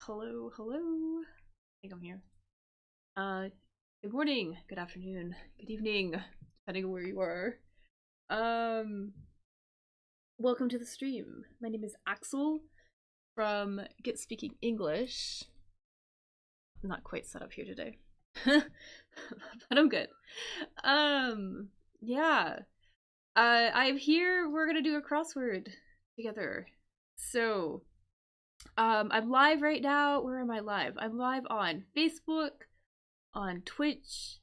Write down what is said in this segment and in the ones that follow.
Hello. I think I'm here. Good morning, good afternoon, good evening, depending on where you are. Welcome to the stream. My name is Axel from Get Speaking English. I'm not quite set up here today, but I'm good. Yeah. I'm here. We're gonna do a crossword together. So, I'm live right now. Where am I live? I'm live on Facebook, on Twitch,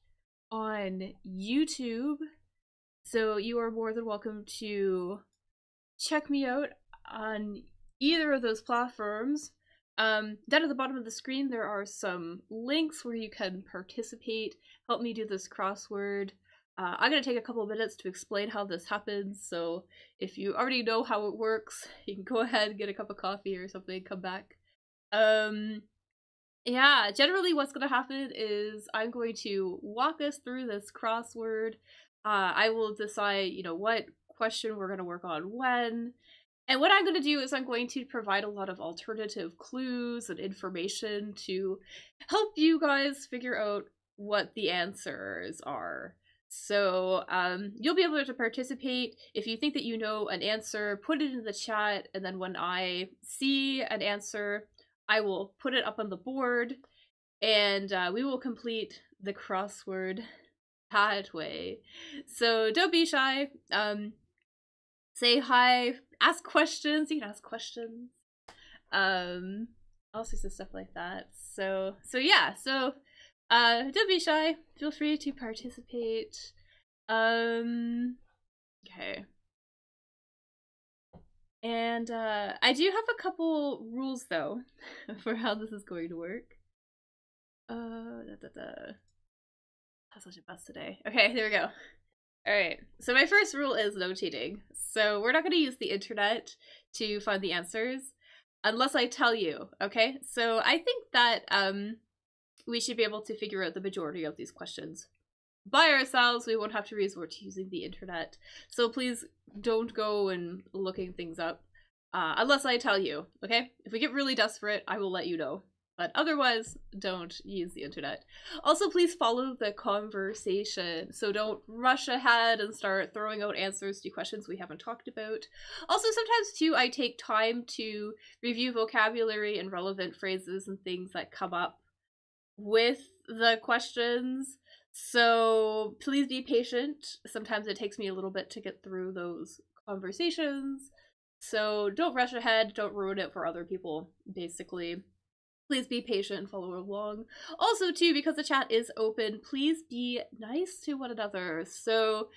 on YouTube. So you are more than welcome to check me out on either of those platforms. Down at the bottom of the screen, there are some links where you can participate, help me do this crossword. I'm going to take a couple of minutes to explain how this happens, so if you already know how it works, you can go ahead and get a cup of coffee or something, come back. Yeah, generally what's going to happen is I'm going to walk us through this crossword. I will decide, what question we're going to work on when. And what I'm going to do is I'm going to provide a lot of alternative clues and information to help you guys figure out what the answers are. So you'll be able to participate. If you think that you know an answer, put it in the chat, and then when I see an answer, I will put it up on the board, and we will complete the crossword that way. So don't be shy. Say hi, ask questions. You can ask questions. All sorts of stuff like that. So yeah. So don't be shy. Feel free to participate. Okay. And I do have a couple rules though for how this is going to work. That's such a mess today. Okay, there we go. Alright, so my first rule is no cheating. So we're not going to use the internet to find the answers unless I tell you, okay? So I think that we should be able to figure out the majority of these questions by ourselves. We won't have to resort to using the internet. So please don't go and looking things up unless I tell you, okay? If we get really desperate, I will let you know. But otherwise, don't use the internet. Also, please follow the conversation. So don't rush ahead and start throwing out answers to questions we haven't talked about. Also, sometimes too, I take time to review vocabulary and relevant phrases and things that come up with the questions. So please be patient. Sometimes it takes me a little bit to get through those conversations. So don't rush ahead. Don't ruin it for other people, basically. Please be patient and follow along. Also, too, because the chat is open, please be nice to one another. So,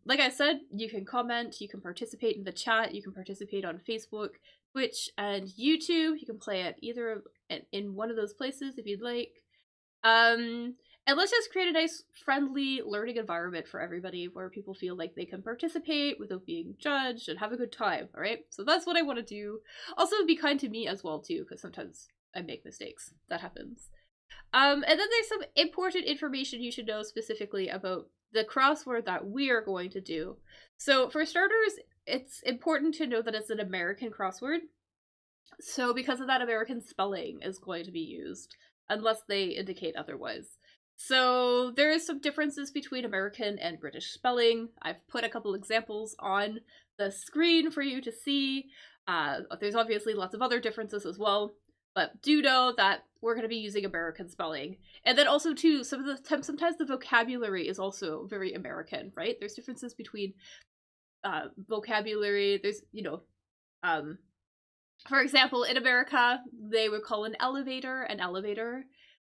like I said, you can comment, you can participate in the chat, you can participate on Facebook, Twitch, and YouTube. You can play at either in one of those places if you'd like. And let's just create a nice, friendly learning environment for everybody where people feel like they can participate without being judged and have a good time, alright? So that's what I want to do. Also, be kind to me as well, too, because sometimes I make mistakes. That happens. And then there's some important information you should know specifically about the crossword that we are going to do. So for starters, it's important to know that it's an American crossword. So because of that, American spelling is going to be used, unless they indicate otherwise. So there is some differences between American and British spelling. I've put a couple examples on the screen for you to see. There's obviously lots of other differences as well. But do know that we're going to be using American spelling. And then also, too, sometimes the vocabulary is also very American, right? There's differences between vocabulary. There's, for example, in America, they would call an elevator,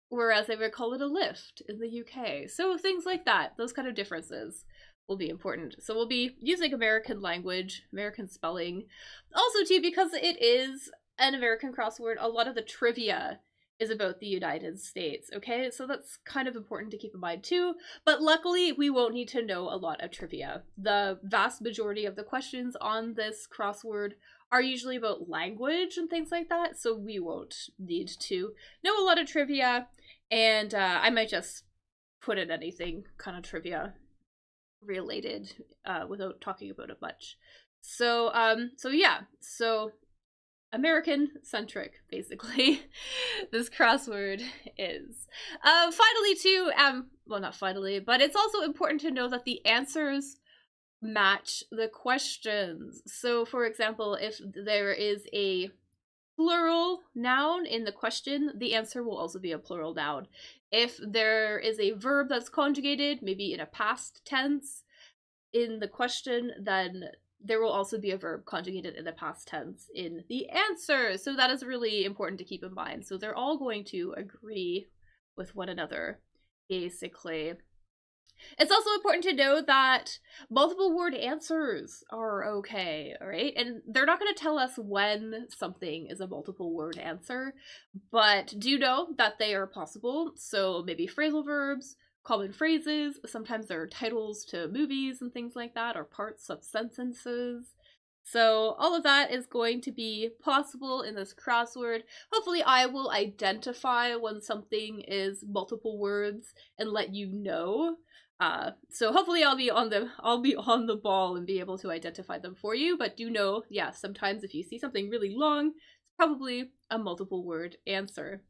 whereas they would call it a lift in the UK. So things like that, those kind of differences will be important. So we'll be using American language, American spelling. Also, too, because it is an American crossword, a lot of the trivia is about the United States, okay? So that's kind of important to keep in mind too, but luckily we won't need to know a lot of trivia. The vast majority of the questions on this crossword are usually about language and things like that, so we won't need to know a lot of trivia, and I might just put in anything kind of trivia related without talking about it much. So yeah, so American-centric, basically, this crossword is. Finally, too, well, not finally, but it's also important to know that the answers match the questions. So, for example, if there is a plural noun in the question, the answer will also be a plural noun. If there is a verb that's conjugated, maybe in a past tense, in the question, then there will also be a verb conjugated in the past tense in the answer. So that is really important to keep in mind. So they're all going to agree with one another, basically. It's also important to know that multiple word answers are okay, all right? And they're not going to tell us when something is a multiple word answer, but do know that they are possible. So maybe phrasal verbs, common phrases, sometimes there are titles to movies and things like that, or parts of sentences. So all of that is going to be possible in this crossword. Hopefully I will identify when something is multiple words and let you know. So hopefully I'll be on the ball and be able to identify them for you, but do know, yeah, sometimes if you see something really long, it's probably a multiple word answer.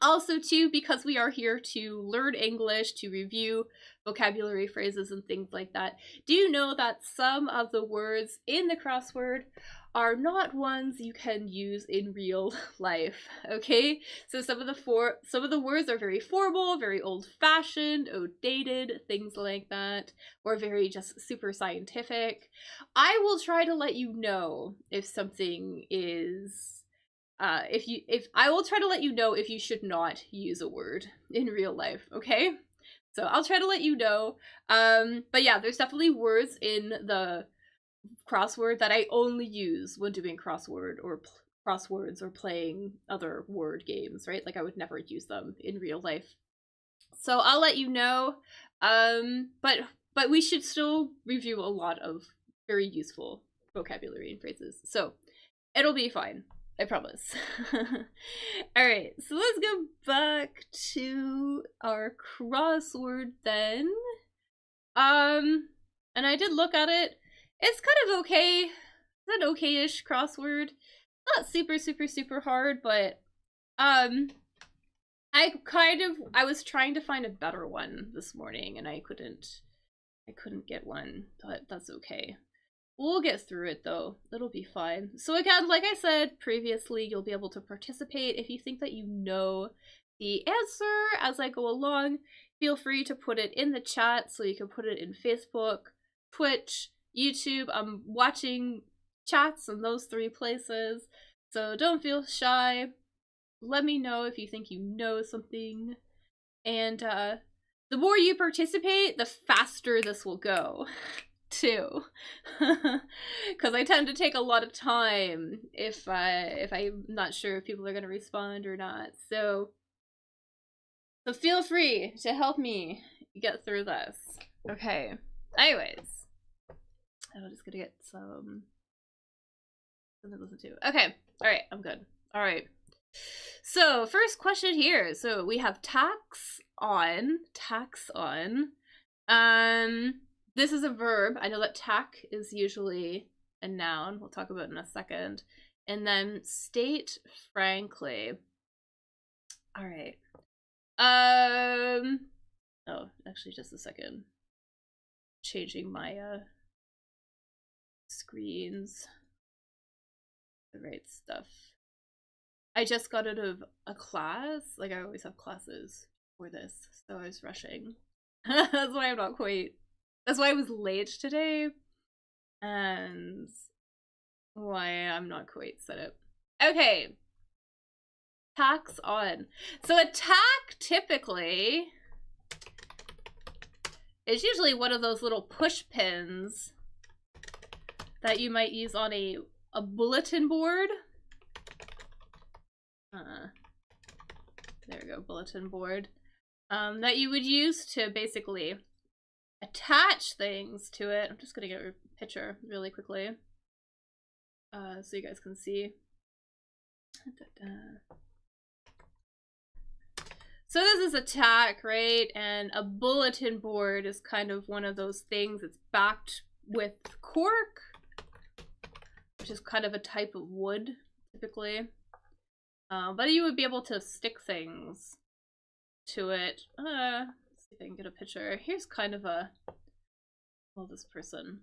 Also, too, because we are here to learn English, to review vocabulary phrases and things like that, do you know that some of the words in the crossword are not ones you can use in real life, okay? So some of the words are very formal, very old-fashioned, outdated, things like that, or very just super scientific. I will try to let you know if something is if I will try to let you know if you should not use a word in real life, okay? So I'll try to let you know. But yeah, there's definitely words in the crossword that I only use when doing crosswords or playing other word games, right? Like I would never use them in real life. So I'll let you know. But we should still review a lot of very useful vocabulary and phrases. So it'll be fine. I promise. Alright, so let's go back to our crossword then. And I did look at it. It's kind of okay. It's an okay-ish crossword. Not super, super, super hard, but I was trying to find a better one this morning and I couldn't get one, but that's okay. We'll get through it though. It'll be fine. So again, like I said previously, you'll be able to participate if you think that you know the answer as I go along. Feel free to put it in the chat, so you can put it in Facebook, Twitch, YouTube. I'm watching chats in those 3 places, so don't feel shy. Let me know if you think you know something. And the more you participate, the faster this will go. Too, because I tend to take a lot of time if I'm not sure if people are going to respond or not. So feel free to help me get through this. Okay. Anyways, I'm just gonna get something to listen to. Okay. All right. I'm good. All right. So first question here. So we have tax on. This is a verb. I know that tack is usually a noun. We'll talk about it in a second. And then state frankly. All right. Oh, actually just a second. Changing my screens. The right stuff. I just got out of a class. Like I always have classes for this, so I was rushing. That's why I'm not quite. That's why I was late today, and why I'm not quite set up. Okay. Tax on. So a tack typically is usually one of those little push pins that you might use on a bulletin board. There we go, bulletin board. That you would use to basically attach things to it. I'm just gonna get a picture really quickly so you guys can see. So this is a tack, right? And a bulletin board is kind of one of those things. It's backed with cork, which is kind of a type of wood typically. But you would be able to stick things to it. Let's see if I can get a picture. Here's kind of a, well, this person.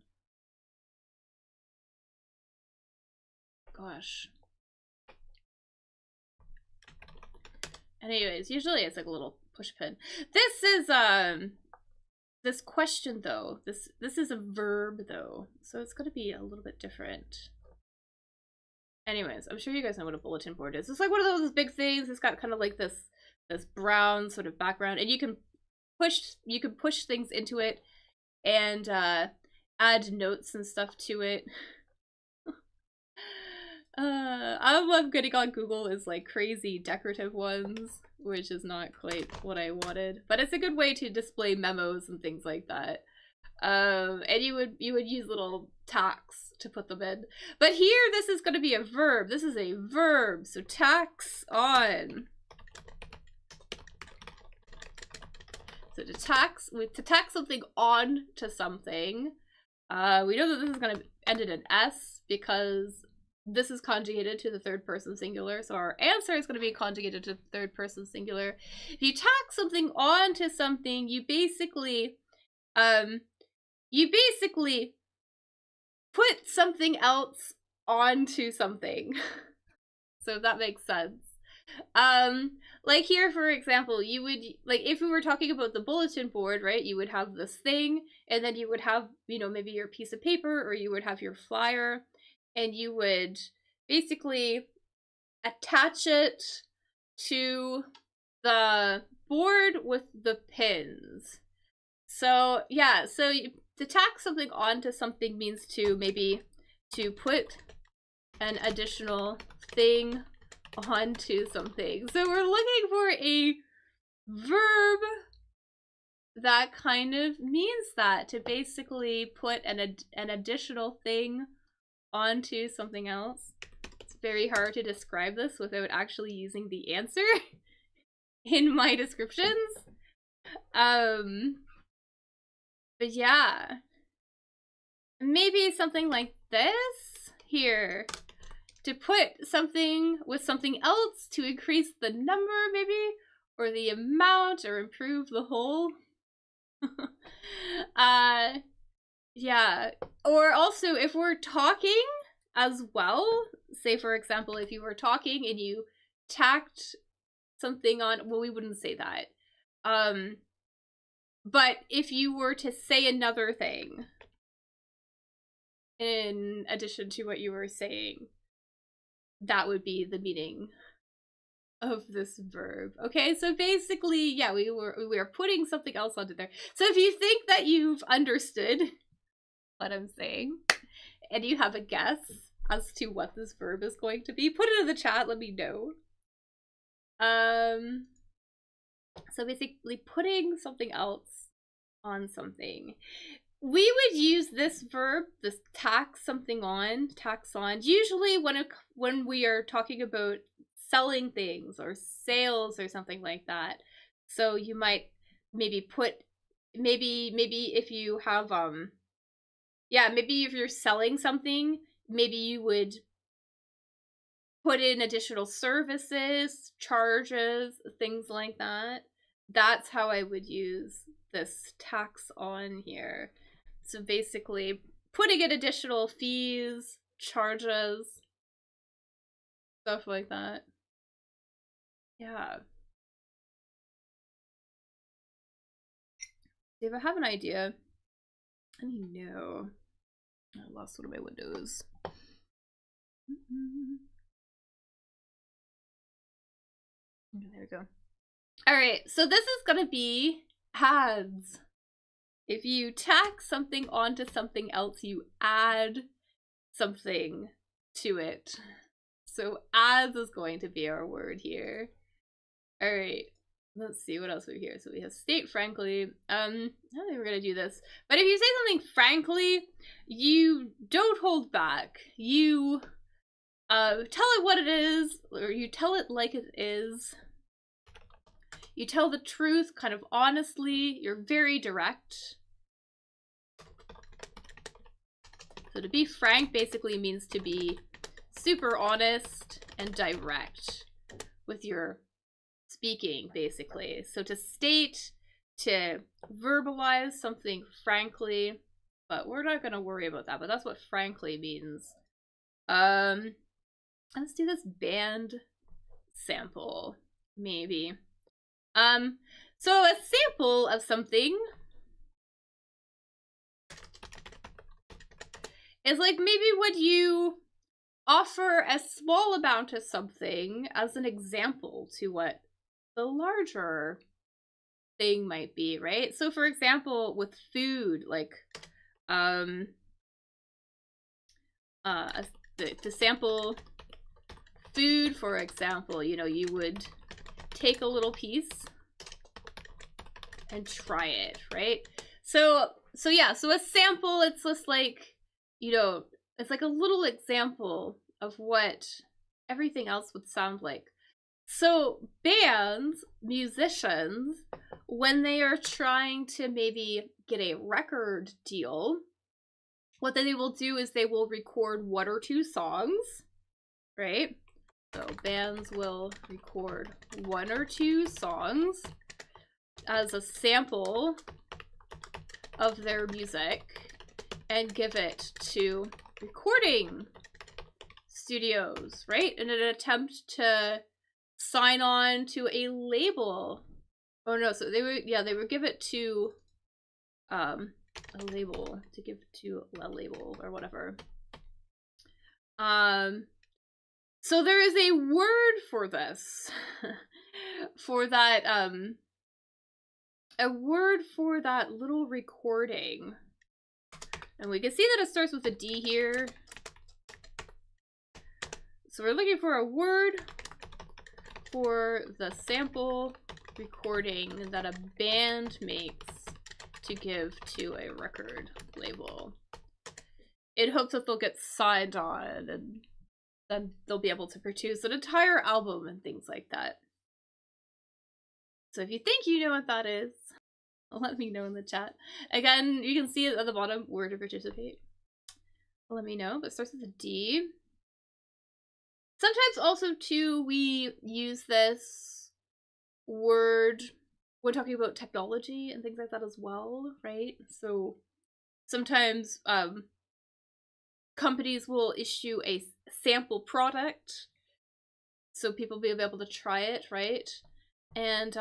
Gosh. Anyways, usually it's like a little push pin. This is this question though. This is a verb though, so it's gonna be a little bit different. Anyways, I'm sure you guys know what a bulletin board is. It's like one of those big things. It's got kind of like this brown sort of background, and you can push things into it and add notes and stuff to it. I love getting on Google is like crazy decorative ones, which is not quite what I wanted, but it's a good way to display memos and things like that. And you would use little tacks to put them in. But here, this is going to be a verb. This is a verb, so tacks on. So to tack something on to something, we know that this is going to end in an S because this is conjugated to the third person singular, so our answer is going to be conjugated to the third person singular. If you tack something onto something, you basically put something else onto something. So if that makes sense. Like here, for example, you would, like, if we were talking about the bulletin board, right, you would have this thing, and then you would have, you know, maybe your piece of paper, or you would have your flyer, and you would basically attach it to the board with the pins. So yeah, so to tack something onto something means to maybe to put an additional thing onto something. So we're looking for a verb that kind of means that, to basically put an additional thing onto something else. It's very hard to describe this without actually using the answer in my descriptions. But yeah, maybe something like this here, to put something with something else to increase the number, maybe, or the amount, or improve the whole. Yeah, or also if we're talking as well, say for example, if you were talking and you tacked something on, well, we wouldn't say that. But if you were to say another thing in addition to what you were saying, that would be the meaning of this verb. Okay, so basically, yeah, we are putting something else onto there. So if you think that you've understood what I'm saying, and you have a guess as to what this verb is going to be, put it in the chat, let me know. So basically putting something else on something. We would use this verb, this tack something on, tax on, usually when we are talking about selling things or sales or something like that. So you might maybe put, maybe if you have, yeah, maybe if you're selling something, maybe you would put in additional services, charges, things like that. That's how I would use this tax on here. So basically putting in additional fees, charges, stuff like that. Yeah. If I have an idea, let me know. I lost one of my windows. There we go. Alright, so this is gonna be adds. If you tack something onto something else, you add something to it. So adds is going to be our word here. Alright, let's see what else we have here. So we have state frankly. I don't think we're gonna do this. But if you say something frankly, you don't hold back. You tell it what it is, or you tell it like it is. You tell the truth kind of honestly. You're very direct. So to be frank basically means to be super honest and direct with your speaking, basically. So to state, to verbalize something frankly, but we're not going to worry about that, but that's what frankly means. Let's do this band sample, maybe. So a sample of something is like maybe would you offer a small amount of something as an example to what the larger thing might be, right? So for example, with food, like to sample food, for example, you know, you would take a little piece and try it, right? So yeah, so a sample, it's just like, you know, it's like a little example of what everything else would sound like. So bands, musicians, when they are trying to maybe get a record deal, what they will do is they will record 1 or 2 songs, right? So bands will record 1 or 2 songs as a sample of their music and give it to recording studios, right? In an attempt to sign on to a label. Oh no, so they would give it to a label, to give to a label or whatever. So there is a word for this. For that a word for that little recording. And we can see that it starts with a D here. So we're looking for a word for the sample recording that a band makes to give to a record label. In hopes that they'll get signed on and then they'll be able to produce an entire album and things like that. So if you think you know what that is, let me know in the chat. Again, you can see it at the bottom, where to participate. Let me know, but it starts with a D. Sometimes also too, we use this word when talking about technology and things like that as well, right? So sometimes companies will issue a sample product so people will be able to try it, right? And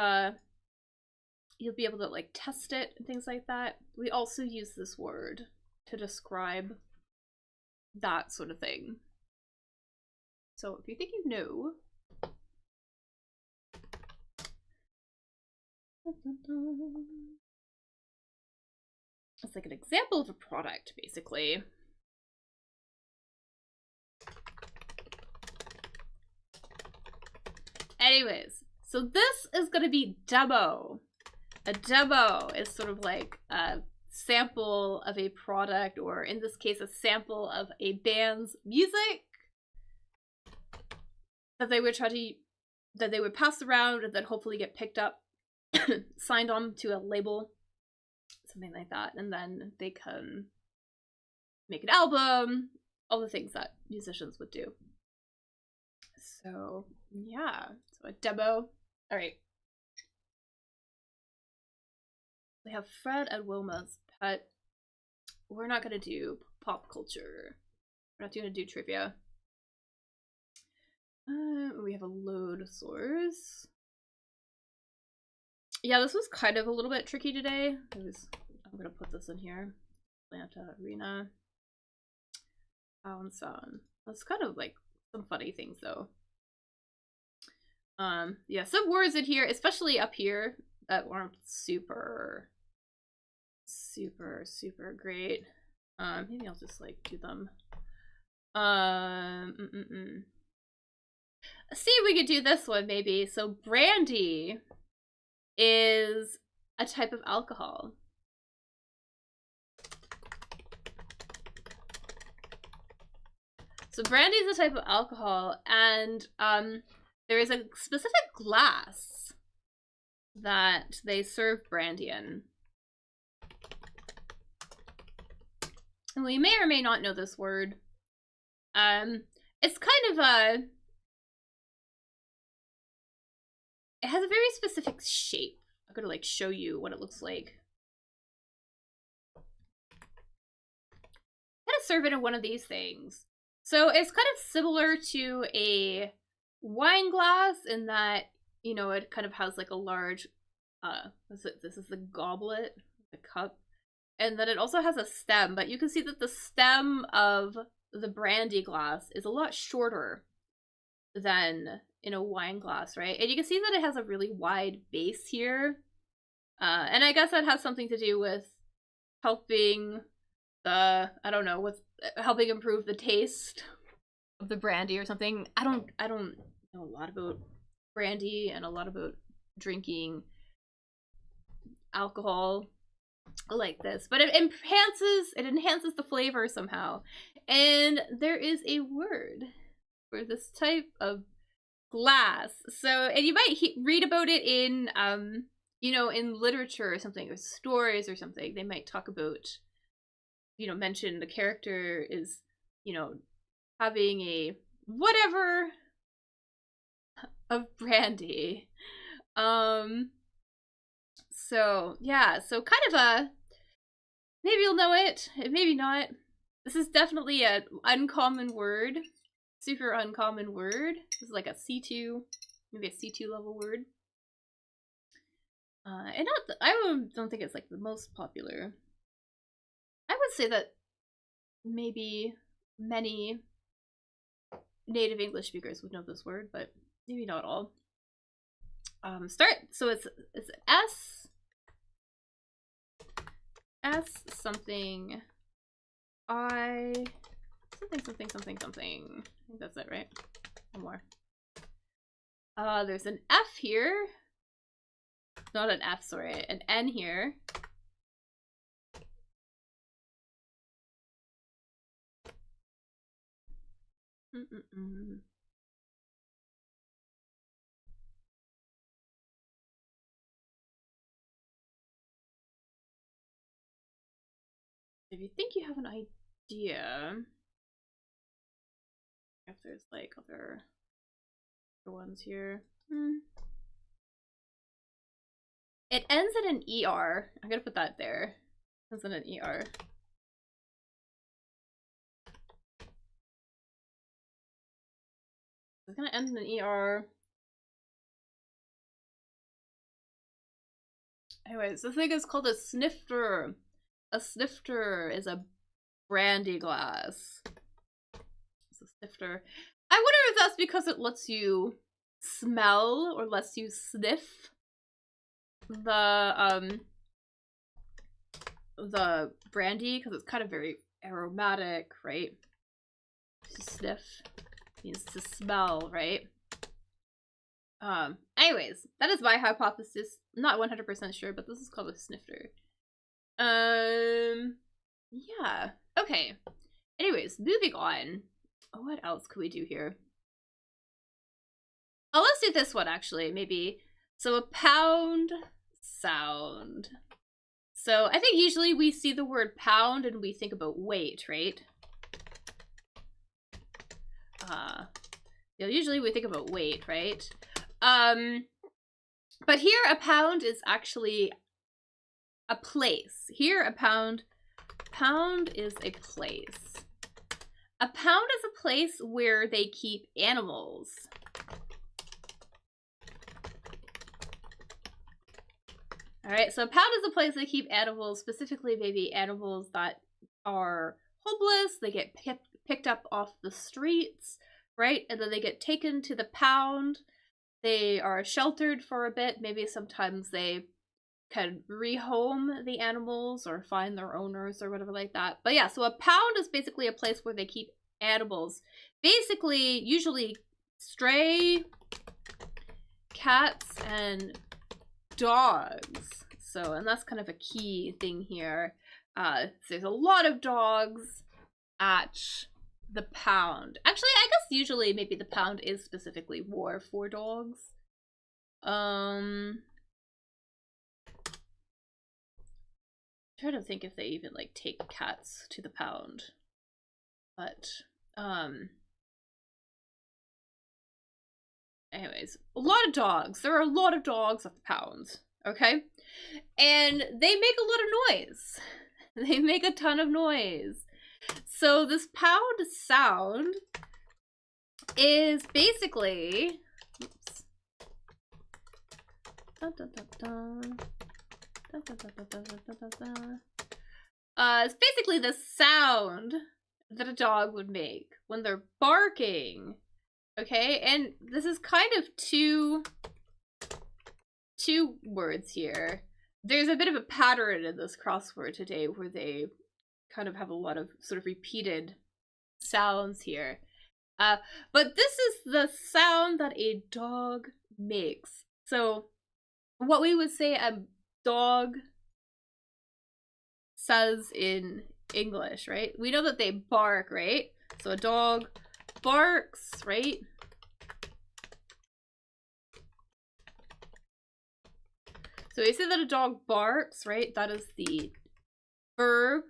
you'll be able to like test it and things like that. We also use this word to describe that sort of thing. So if you think you know, it's like an example of a product, basically. Anyways, so this is going to be demo. A demo is sort of like a sample of a product, or in this case, a sample of a band's music that they would that they would pass around and then hopefully get picked up, signed on to a label, something like that, and then they can make an album, all the things that musicians would do. So yeah, so a demo. All right. We have Fred and Wilma's pet. We're not gonna do pop culture. We're not gonna do trivia. We have a load source. Yeah, this was kind of a little bit tricky today. I'm gonna put this in here. Atlanta Arena. Pound Sound. That's kind of like some funny things though. Yeah, some words in here, especially up here, that weren't super great. Maybe I'll just like do them. See if we could do this one maybe. So brandy is a type of alcohol. So brandy is a type of alcohol, and there is a specific glass that they serve brandy in. And we may or may not know this word. it's kind of a, it has a very specific shape. I'm gonna like show you what it looks like. I'm gonna serve it in one of these things. So it's kind of similar to a wine glass in that, you know, it kind of has like a large, this is the goblet, the cup, and then it also has a stem, but you can see that the stem of the brandy glass is a lot shorter than in a wine glass, right? And you can see that it has a really wide base here. And I guess that has something to do with helping the, I don't know, what's helping improve the taste of the brandy or something. I don't know a lot about brandy and a lot about drinking alcohol like this, but it enhances the flavor somehow. And there is a word for this type of glass. So, and you might read about it in you know, in literature or something, or stories or something. They might talk about, you know, mention the character is, you know, having a whatever of brandy. So yeah, so kind of a, maybe you'll know it, maybe not. This is definitely an uncommon word, super uncommon word. This is like a C2, maybe a C2 level word. And not, I don't think it's like the most popular. I would say that maybe many native English speakers would know this word, but maybe not all. So it's S something I something. I think that's it, right? One more. There's an F here. Not an F, sorry, an N here. If you think you have an idea, if there's like other ones here. It ends in an ER. I'm gonna put that there. It ends in an ER. It's gonna end in an ER. Anyways, this thing is called a snifter. A snifter is a brandy glass. It's a snifter. I wonder if that's because it lets you smell or lets you sniff the brandy, because it's kind of very aromatic, right? To sniff means to smell, right? Anyways, that is my hypothesis. I'm not 100% sure, but this is called a snifter. Yeah. Okay. Anyways, moving on. Oh, what else could we do here? Oh, let's do this one, actually, maybe. So a pound sound. So I think usually we see the word pound and we think about weight, right? Yeah, usually we think about weight, right? But here a pound is actually a place. Here a pound is a place. A pound is a place where they keep animals. All right, so a pound is a place they keep animals, specifically maybe animals that are homeless. They get picked up off the streets, right? And then they get taken to the pound. They are sheltered for a bit. Maybe sometimes they can rehome the animals or find their owners or whatever like that. But yeah, so a pound is basically a place where they keep animals. Basically, usually stray cats and dogs. So, and that's kind of a key thing here. So there's a lot of dogs at the pound. Actually, I guess usually maybe the pound is specifically war for dogs. I'm trying to think if they even like take cats to the pound. But Anyways, a lot of dogs. There are a lot of dogs at the pound, okay? And they make a lot of noise. They make a ton of noise. So this pound sound is basically... Oops. Dun, dun, dun, dun. Dun, dun, dun, dun, dun, dun, dun, dun. It's basically the sound that a dog would make when they're barking. Okay, and this is kind of two words here. There's a bit of a pattern in this crossword today where they kind of have a lot of sort of repeated sounds here. But this is the sound that a dog makes. So what we would say a dog says in English, right? We know that they bark, right? So a dog barks, right? So we say that a dog barks, right? That is the verb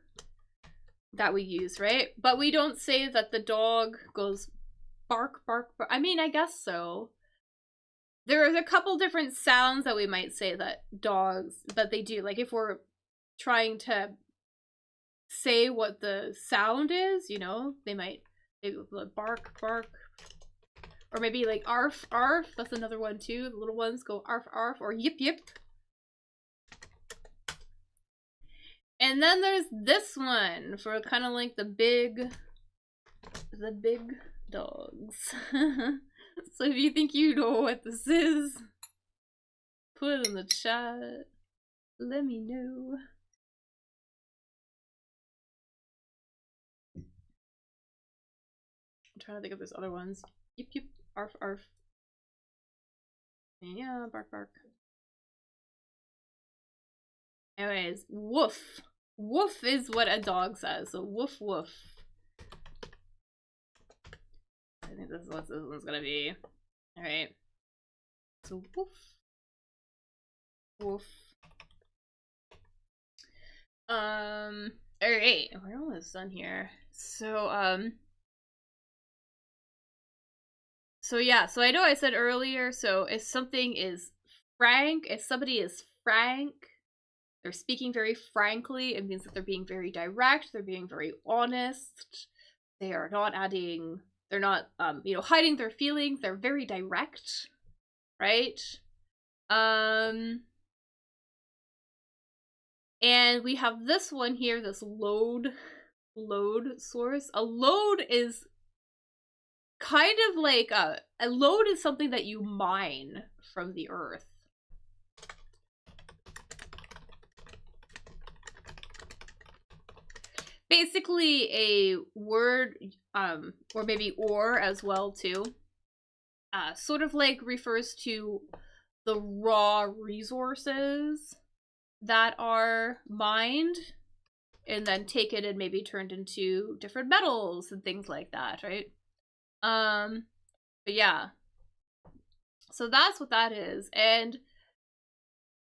that we use, right? But we don't say that the dog goes bark, bark, bark. I mean, I guess so. There are a couple different sounds that we might say that dogs, that they do. Like if we're trying to say what the sound is, you know, they might bark, bark. Or maybe like arf, arf. That's another one too. The little ones go arf, arf, or yip, yip. And then there's this one for kind of like the big dogs. So if you think you know what this is, put it in the chat. Let me know. I'm trying to think of those other ones. Yip yip, arf arf. Yeah, bark bark. Anyways, woof. Woof is what a dog says, so woof woof. I think this is what this one's gonna be. Alright. So woof. Woof. Alright, we're almost done here. So yeah, so I know I said earlier, so if something is frank, if somebody is frank, they're speaking very frankly, it means that they're being very direct, they're being very honest, they are not adding, they're not, you know, hiding their feelings, they're very direct, right? And we have this one here, this load source. A load is kind of like a load is something that you mine from the earth. Basically a word, or maybe or as well too, sort of like refers to the raw resources that are mined and then taken and maybe turned into different metals and things like that, right? But yeah, so that's what that is. And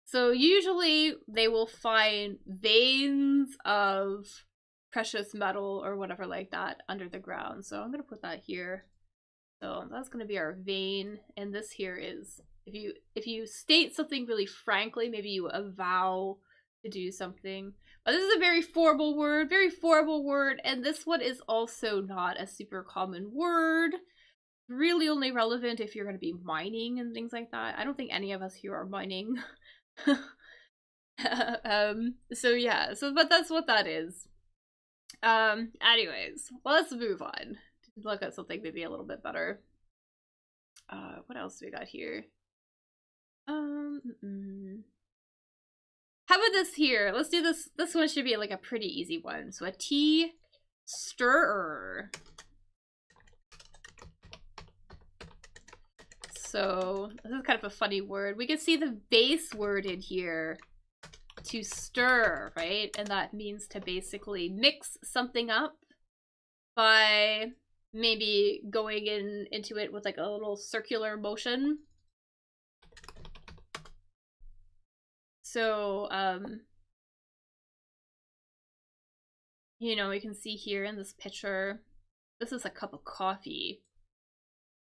so usually they will find veins of precious metal or whatever like that under the ground. So I'm gonna put that here. So that's gonna be our vein, and this here is if you state something really frankly, maybe you avow to do something. But this is a very formal word, and this one is also not a super common word. Really only relevant if you're gonna be mining and things like that. I don't think any of us here are mining. So yeah, but that's what that is. Anyways, let's move on. Look at something maybe a little bit better. What else do we got here? How about this here? Let's do this. This one should be like a pretty easy one. So a tea stirrer. So this is kind of a funny word. We can see the base word in here. To stir, right? And that means to basically mix something up by maybe going into it with like a little circular motion. So, you know, we can see here in this picture, this is a cup of coffee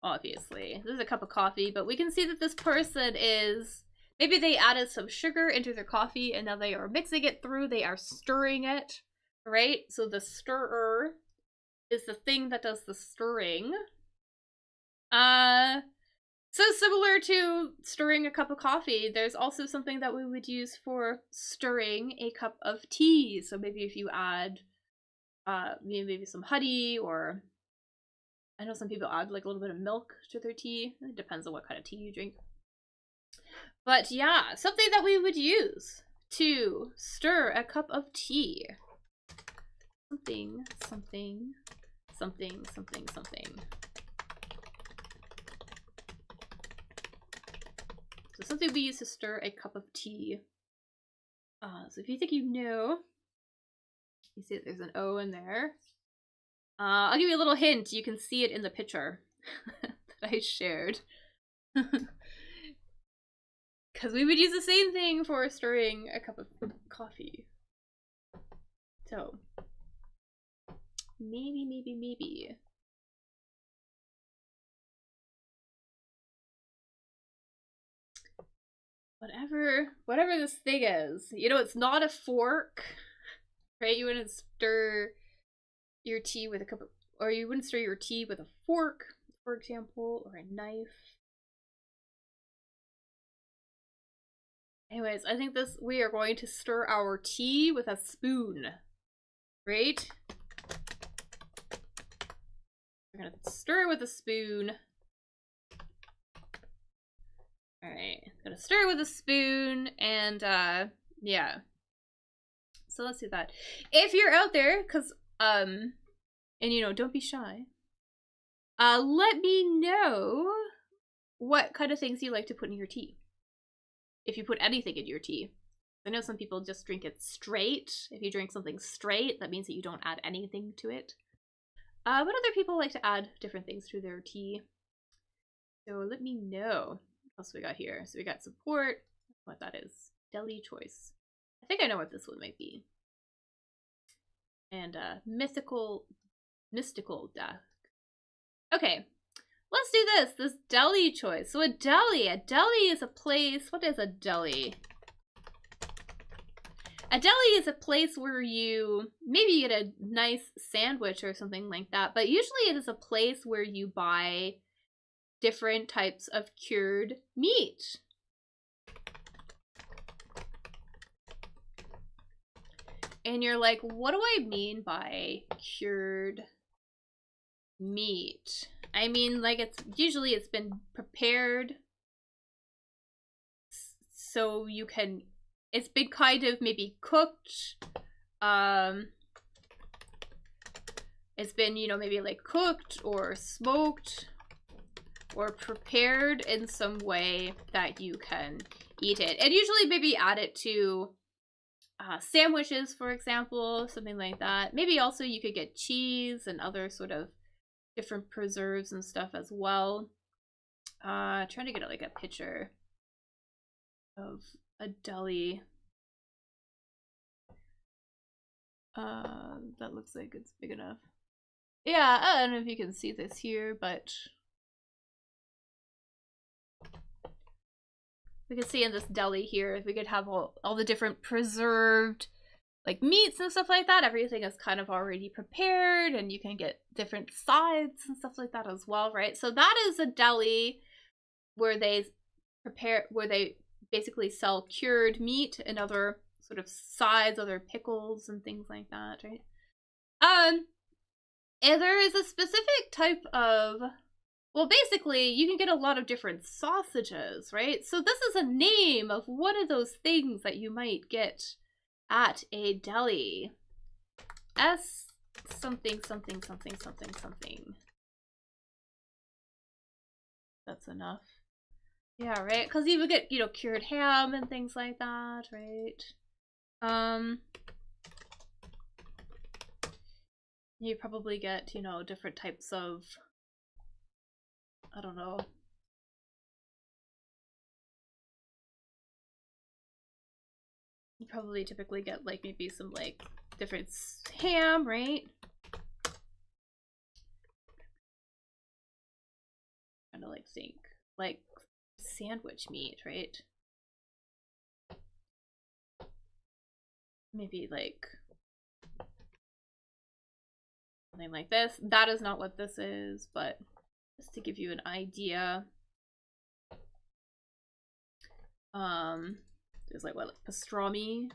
obviously. This is a cup of coffee, but we can see that this person is, maybe they added some sugar into their coffee and now they are mixing it through, they are stirring it, right? So the stirrer is the thing that does the stirring. So similar to stirring a cup of coffee, there's also something that we would use for stirring a cup of tea. So maybe if you add maybe some honey, or I know some people add like a little bit of milk to their tea. It depends on what kind of tea you drink. But yeah, something that we would use to stir a cup of tea. Something, something, something, something, something. So something we use to stir a cup of tea. So if you think you know, you see that there's an O in there. I'll give you a little hint. You can see it in the picture that I shared. Because we would use the same thing for stirring a cup of coffee. So, maybe. Whatever this thing is. You know, it's not a fork, right? You wouldn't stir your tea with a cup of, or you wouldn't stir your tea with a fork, for example, or a knife. Anyways, I think we are going to stir our tea with a spoon, right? We're gonna stir with a spoon. Alright, gonna stir with a spoon, and yeah. So let's do that. If you're out there, and you know, don't be shy. Let me know what kind of things you like to put in your tea. If you put anything in your tea. I know some people just drink it straight. If you drink something straight, that means that you don't add anything to it. But other people like to add different things to their tea. So let me know. What else we got here? So we got support. What that is. Deli choice. I think I know what this one might be. And mystical death. Okay. Let's do this deli choice. So a deli is a place. What is a deli? A deli is a place where maybe you get a nice sandwich or something like that, but usually it is a place where you buy different types of cured meat. And you're like, what do I mean by cured meat? I mean, like, it's been prepared so you can, it's been kind of maybe cooked. It's been, you know, maybe like cooked or smoked or prepared in some way that you can eat it. And usually maybe add it to sandwiches, for example, something like that. Maybe also you could get cheese and other sort of different preserves and stuff as well. Trying to get like a picture of a deli. That looks like it's big enough. Yeah, I don't know if you can see this here, but we can see in this deli here, we could have all the different preserved like meats and stuff like that. Everything is kind of already prepared, and you can get different sides and stuff like that as well, right? So that is a deli where they basically sell cured meat and other sort of sides, other pickles and things like that, right? And there is a specific type of, well, basically, you can get a lot of different sausages, right? So this is a name of one of those things that you might get at a deli. S something something something something something. That's enough. Yeah, right? Because you would get, you know, cured ham and things like that, right? You probably get, you know, different types of, I don't know. You probably typically get like maybe some like different ham, right? trying to like think. Like sandwich meat, right? Maybe like something like this. That is not what this is, but just to give you an idea. There's like what, like pastrami.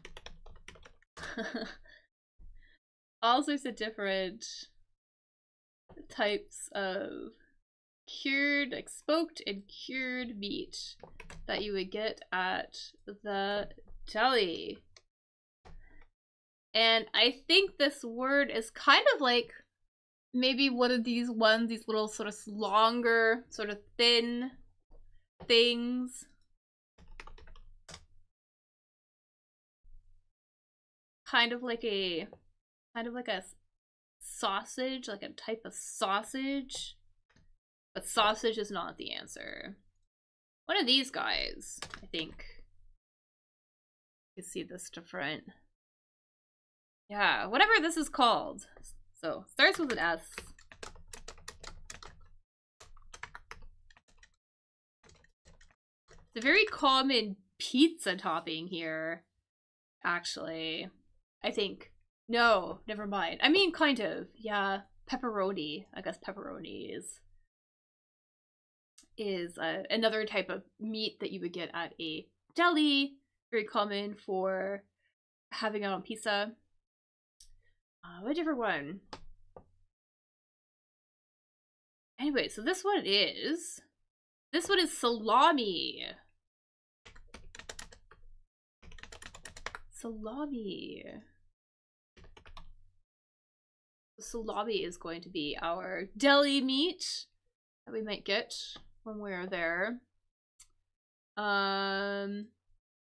All sorts of different types of cured, like smoked and cured meat that you would get at the deli. And I think this word is kind of like maybe one of these ones, these little sort of longer, sort of thin things. Kind of like a sausage, like a type of sausage. But sausage is not the answer. One of these guys, I think. You can see this different. Yeah, whatever this is called. So, starts with an S. It's a very common pizza topping here, actually. I think. No, never mind. I mean, kind of. Yeah, pepperoni. I guess pepperoni is another type of meat that you would get at a deli. Very common for having it on pizza. What different one? Anyway, so this one is salami. Salami. Salami is going to be our deli meat that we might get when we're there. Yeah,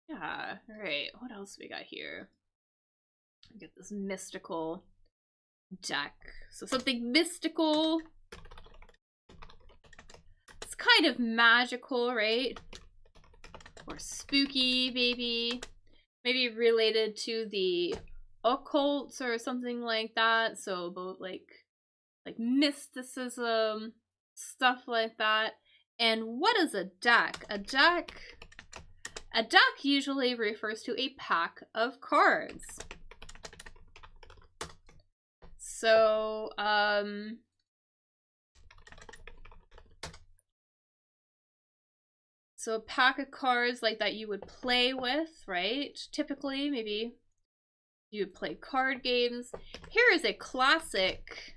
alright, what else we got here? Get this mystical deck. So something mystical. It's kind of magical, right? Or spooky, maybe. Maybe related to the occult or something like that. So about like mysticism, stuff like that. And what is a deck? A deck usually refers to a pack of cards. So, so a pack of cards like that you would play with, right? Typically, maybe you would play card games. Here is a classic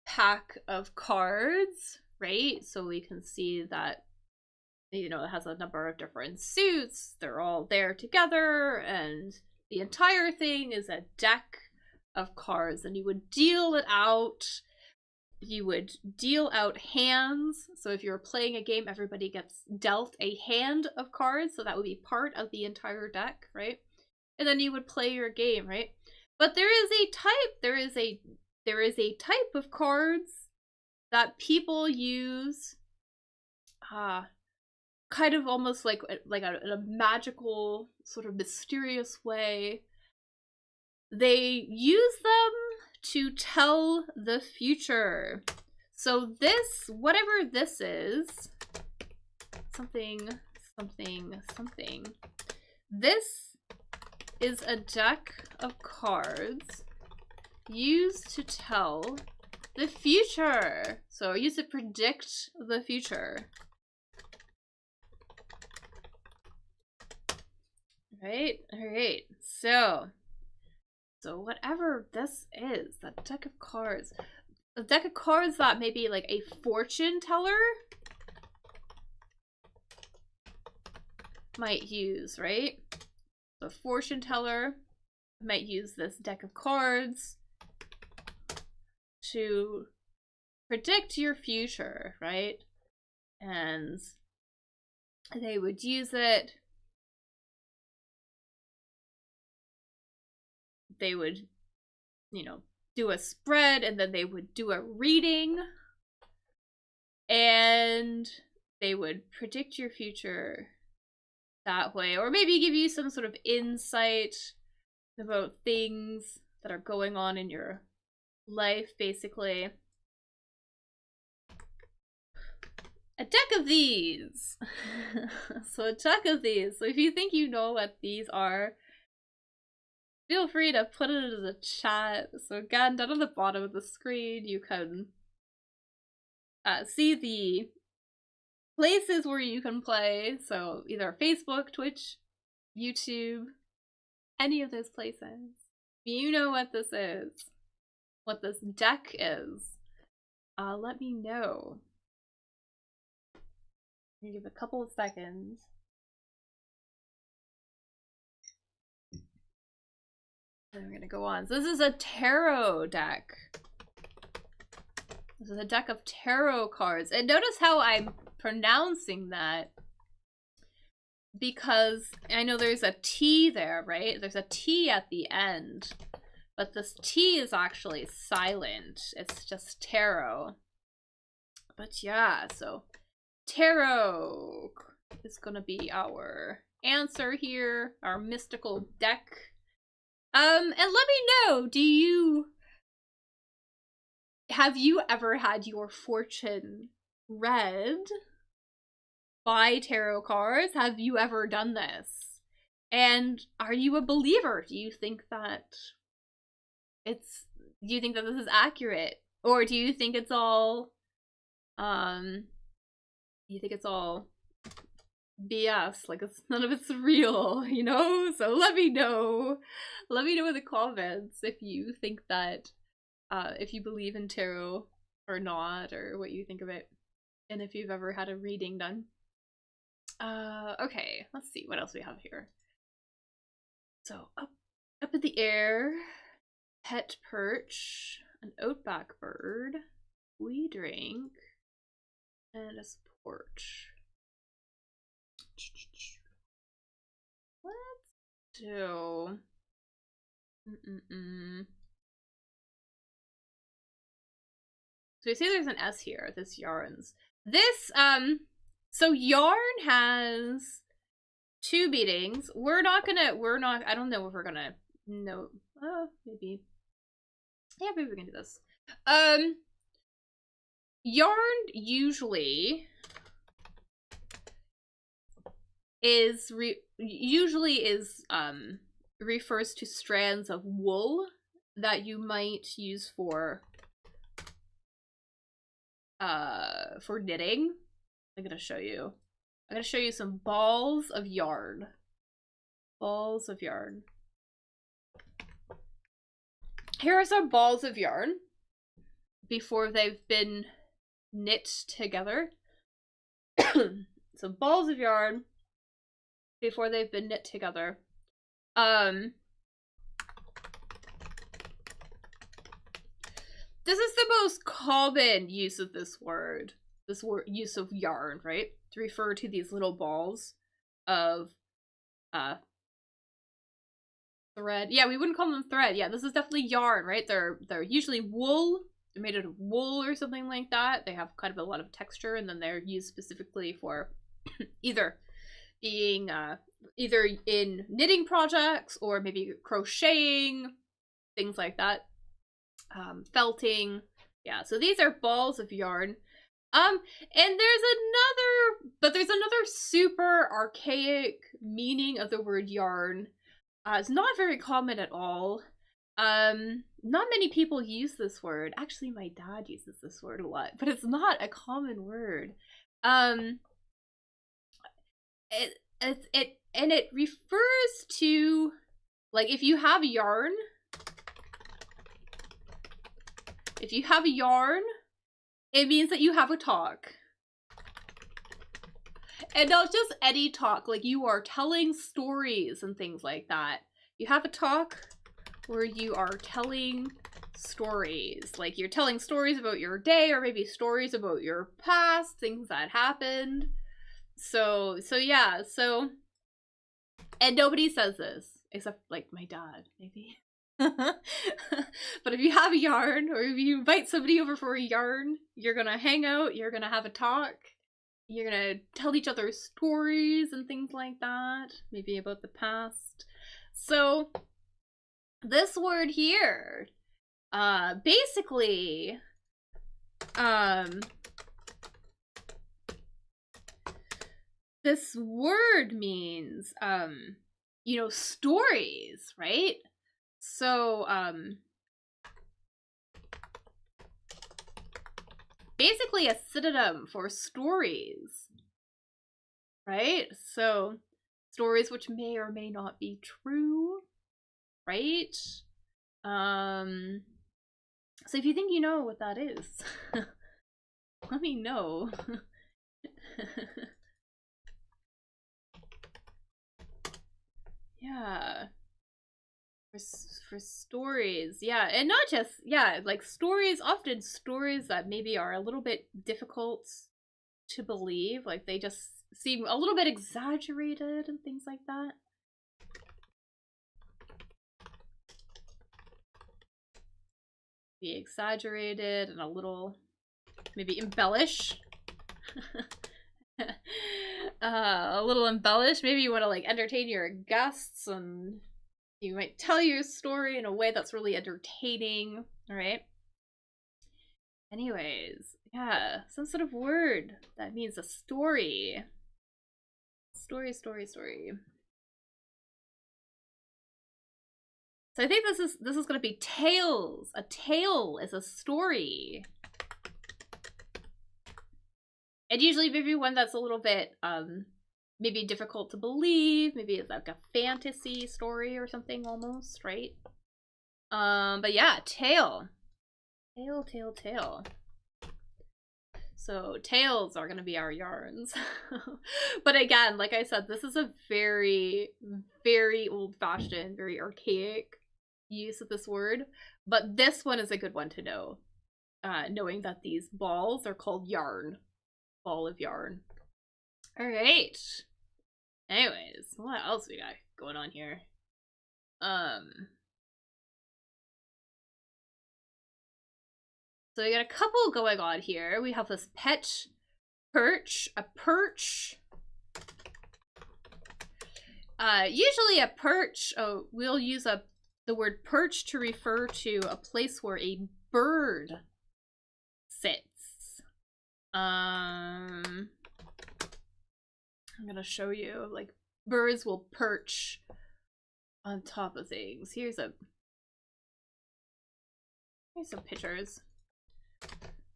pack of cards, right? So we can see that, you know, it has a number of different suits. They're all there together, and the entire thing is a deck of cards, and you would deal it out. You would deal out hands. So if you're playing a game, everybody gets dealt a hand of cards, so that would be part of the entire deck, right? And then you would play your game, right? But there is a type of cards that people use kind of almost like in a magical, sort of mysterious way. They use them to tell the future. So this, whatever this is, something. This is a deck of cards used to tell the future. So used to predict the future. Right? Alright. So whatever this is, that deck of cards. A deck of cards that may be like a fortune teller might use, right? The fortune teller might use this deck of cards to predict your future, right? And they would use it. They would, you know, do a spread, and then they would do a reading, and they would predict your future that way, or maybe give you some sort of insight about things that are going on in your life, basically. A deck of these. So a deck of these. So if you think you know what these are, feel free to put it in the chat. So again, down on the bottom of the screen, you can see the places where you can play. So either Facebook, Twitch, YouTube, any of those places. You know what this is, what this deck is. Let me know. I'm gonna give a couple of seconds. And we're gonna go on. So this is a tarot deck. This is a deck of tarot cards. And notice how I'm pronouncing that. Because I know there's a T there, right? There's a T at the end. But this T is actually silent. It's just tarot. But yeah, so tarot is gonna be our answer here. Our mystical deck. And let me know, have you ever had your fortune read by tarot cards? Have you ever done this? And are you a believer? Do you think that do you think that this is accurate? Or do you think it's all, BS, like none of it's real, you know? So let me know. Let me know in the comments if you think that, if you believe in tarot or not, or what you think of it, and if you've ever had a reading done. Okay, let's see what else we have here. So up in the air, pet perch, an outback bird, we drink, and a support. Let's do. So you see there's an S here, this yarns. This, so yarn has 2 meanings. I don't know if we're gonna, no, maybe. Yeah, maybe we can do this. Yarn usually refers to strands of wool that you might use for knitting. I'm gonna show you some balls of yarn. Balls of yarn. Here are some balls of yarn before they've been knit together. So balls of yarn before they've been knit together. This is the most common use of this word. Use of yarn, right? To refer to these little balls of thread. Yeah, we wouldn't call them thread. Yeah, this is definitely yarn, right? They're usually wool. They're made out of wool or something like that. They have kind of a lot of texture, and then they're used specifically for either being either in knitting projects or maybe crocheting, things like that. Felting. Yeah, so these are balls of yarn. And there's another super archaic meaning of the word yarn. It's not very common at all. Not many people use this word. Actually, my dad uses this word a lot, but it's not a common word. It refers to, like, if you have yarn, it means that you have a talk. And not just any talk, like you are telling stories and things like that. You have a talk where you are telling stories. Like you're telling stories about your day, or maybe stories about your past, things that happened. So yeah, and nobody says this, except like my dad, maybe. But if you have a yarn, or if you invite somebody over for a yarn, you're gonna hang out, you're gonna have a talk, you're gonna tell each other stories and things like that, maybe about the past. So this word here, basically, this word means, you know, stories, right? So, basically a synonym for stories, right? So, stories which may or may not be true, right? So if you think you know what that is, let me know. Yeah. For stories, yeah, and not just, yeah, like stories, often stories that maybe are a little bit difficult to believe, like they just seem a little bit exaggerated and things like that. Be exaggerated and a little, maybe embellish. A little embellish. Maybe you want to like entertain your guests and you might tell your story in a way that's really entertaining. All right. Anyways, yeah, some sort of word that means a story. Story. So I think this is gonna be tales. A tale is a story. And usually maybe one that's a little bit maybe difficult to believe, maybe it's like a fantasy story or something almost, right? But yeah, tale. Tale. So tales are gonna be our yarns. But again, like I said, this is a very, very old-fashioned, very archaic use of this word. But this one is a good one to know. Knowing that these balls are called yarn. Ball of yarn. Alright. Anyways, what else we got going on here? So we got a couple going on here. We have this pet perch, a perch. Usually a perch, we'll use the word perch to refer to a place where a bird sits. I'm gonna show you, like, birds will perch on top of things. Here's some pictures.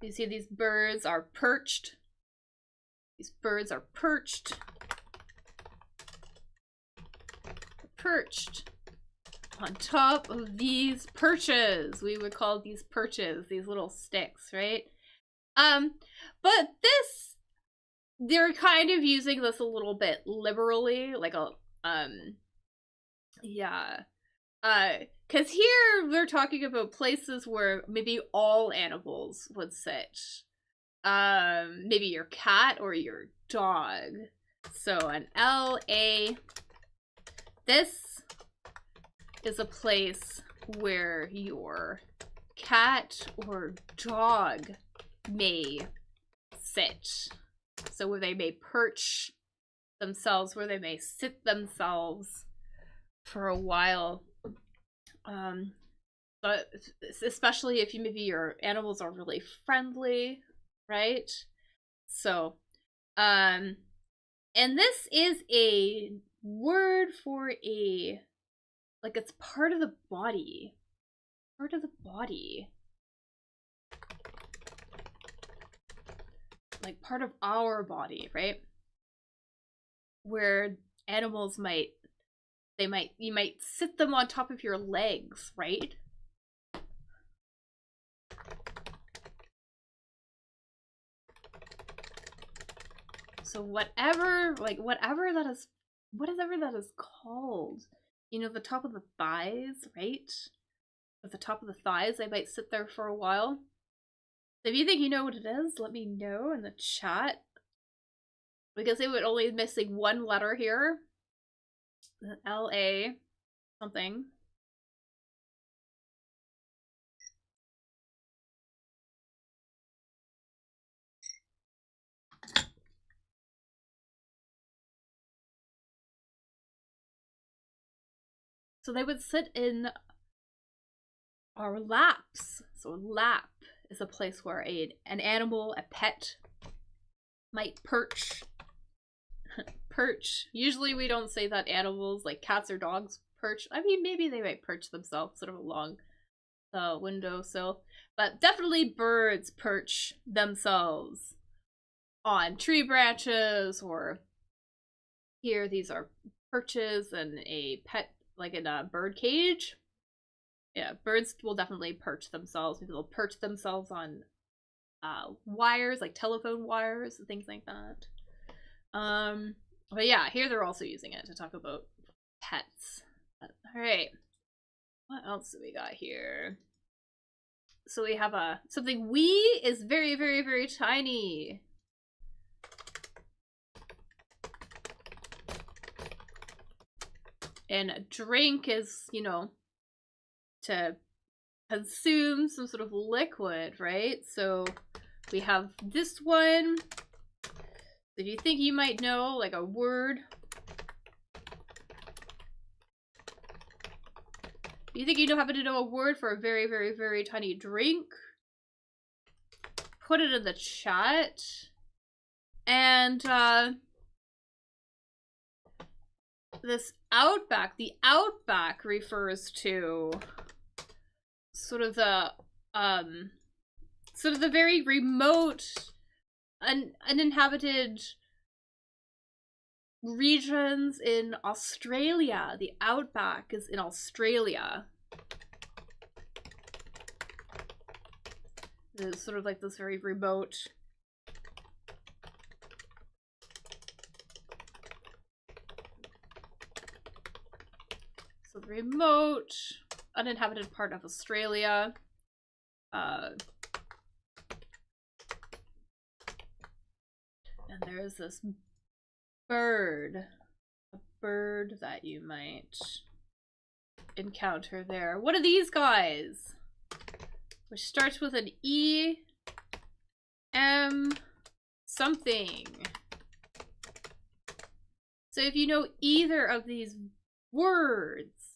You see these birds are perched. These birds are perched. Perched on top of these perches. We would call these perches, these little sticks, right? But they're kind of using this a little bit liberally, like a, yeah. Cause here they're talking about places where maybe all animals would sit. Maybe your cat or your dog. So an LA, this is a place where your cat or dog may sit. So where they may perch themselves, where they may sit themselves for a while. But especially if maybe your animals are really friendly, right? So, and this is a word for a, like, it's part of the body. Part of the body. Like part of our body, right? Where animals might, you might sit them on top of your legs, right? So whatever that is called, you know, the top of the thighs, right? At the top of the thighs, they might sit there for a while. If you think you know what it is, let me know in the chat. Because it would only missing one letter here. L-A something. So they would sit in our laps. So a lap is a place where an animal, a pet, might perch. perch. Usually we don't say that animals like cats or dogs perch. I mean, maybe they might perch themselves sort of along the windowsill, but definitely birds perch themselves on tree branches, or here these are perches in a pet, like in a bird cage. Yeah, birds will definitely perch themselves. Maybe they'll perch themselves on wires, like telephone wires and things like that. But yeah, here they're also using it to talk about pets. All right, what else do we got here? So we have something "we" is very, very, very tiny. And a drink is, you know, to consume some sort of liquid, right? So we have this one. If you think you might know, like, a word. Do you think you happen to know a word for a very, very, very tiny drink? Put it in the chat. And this outback, the outback refers to sort of the very remote, uninhabited regions in Australia. The outback is in Australia. It's sort of like this very remote, so the remote, uninhabited part of Australia. And there's this bird, a bird that you might encounter there. What are these guys? Which starts with an E, M, something. So if you know either of these words,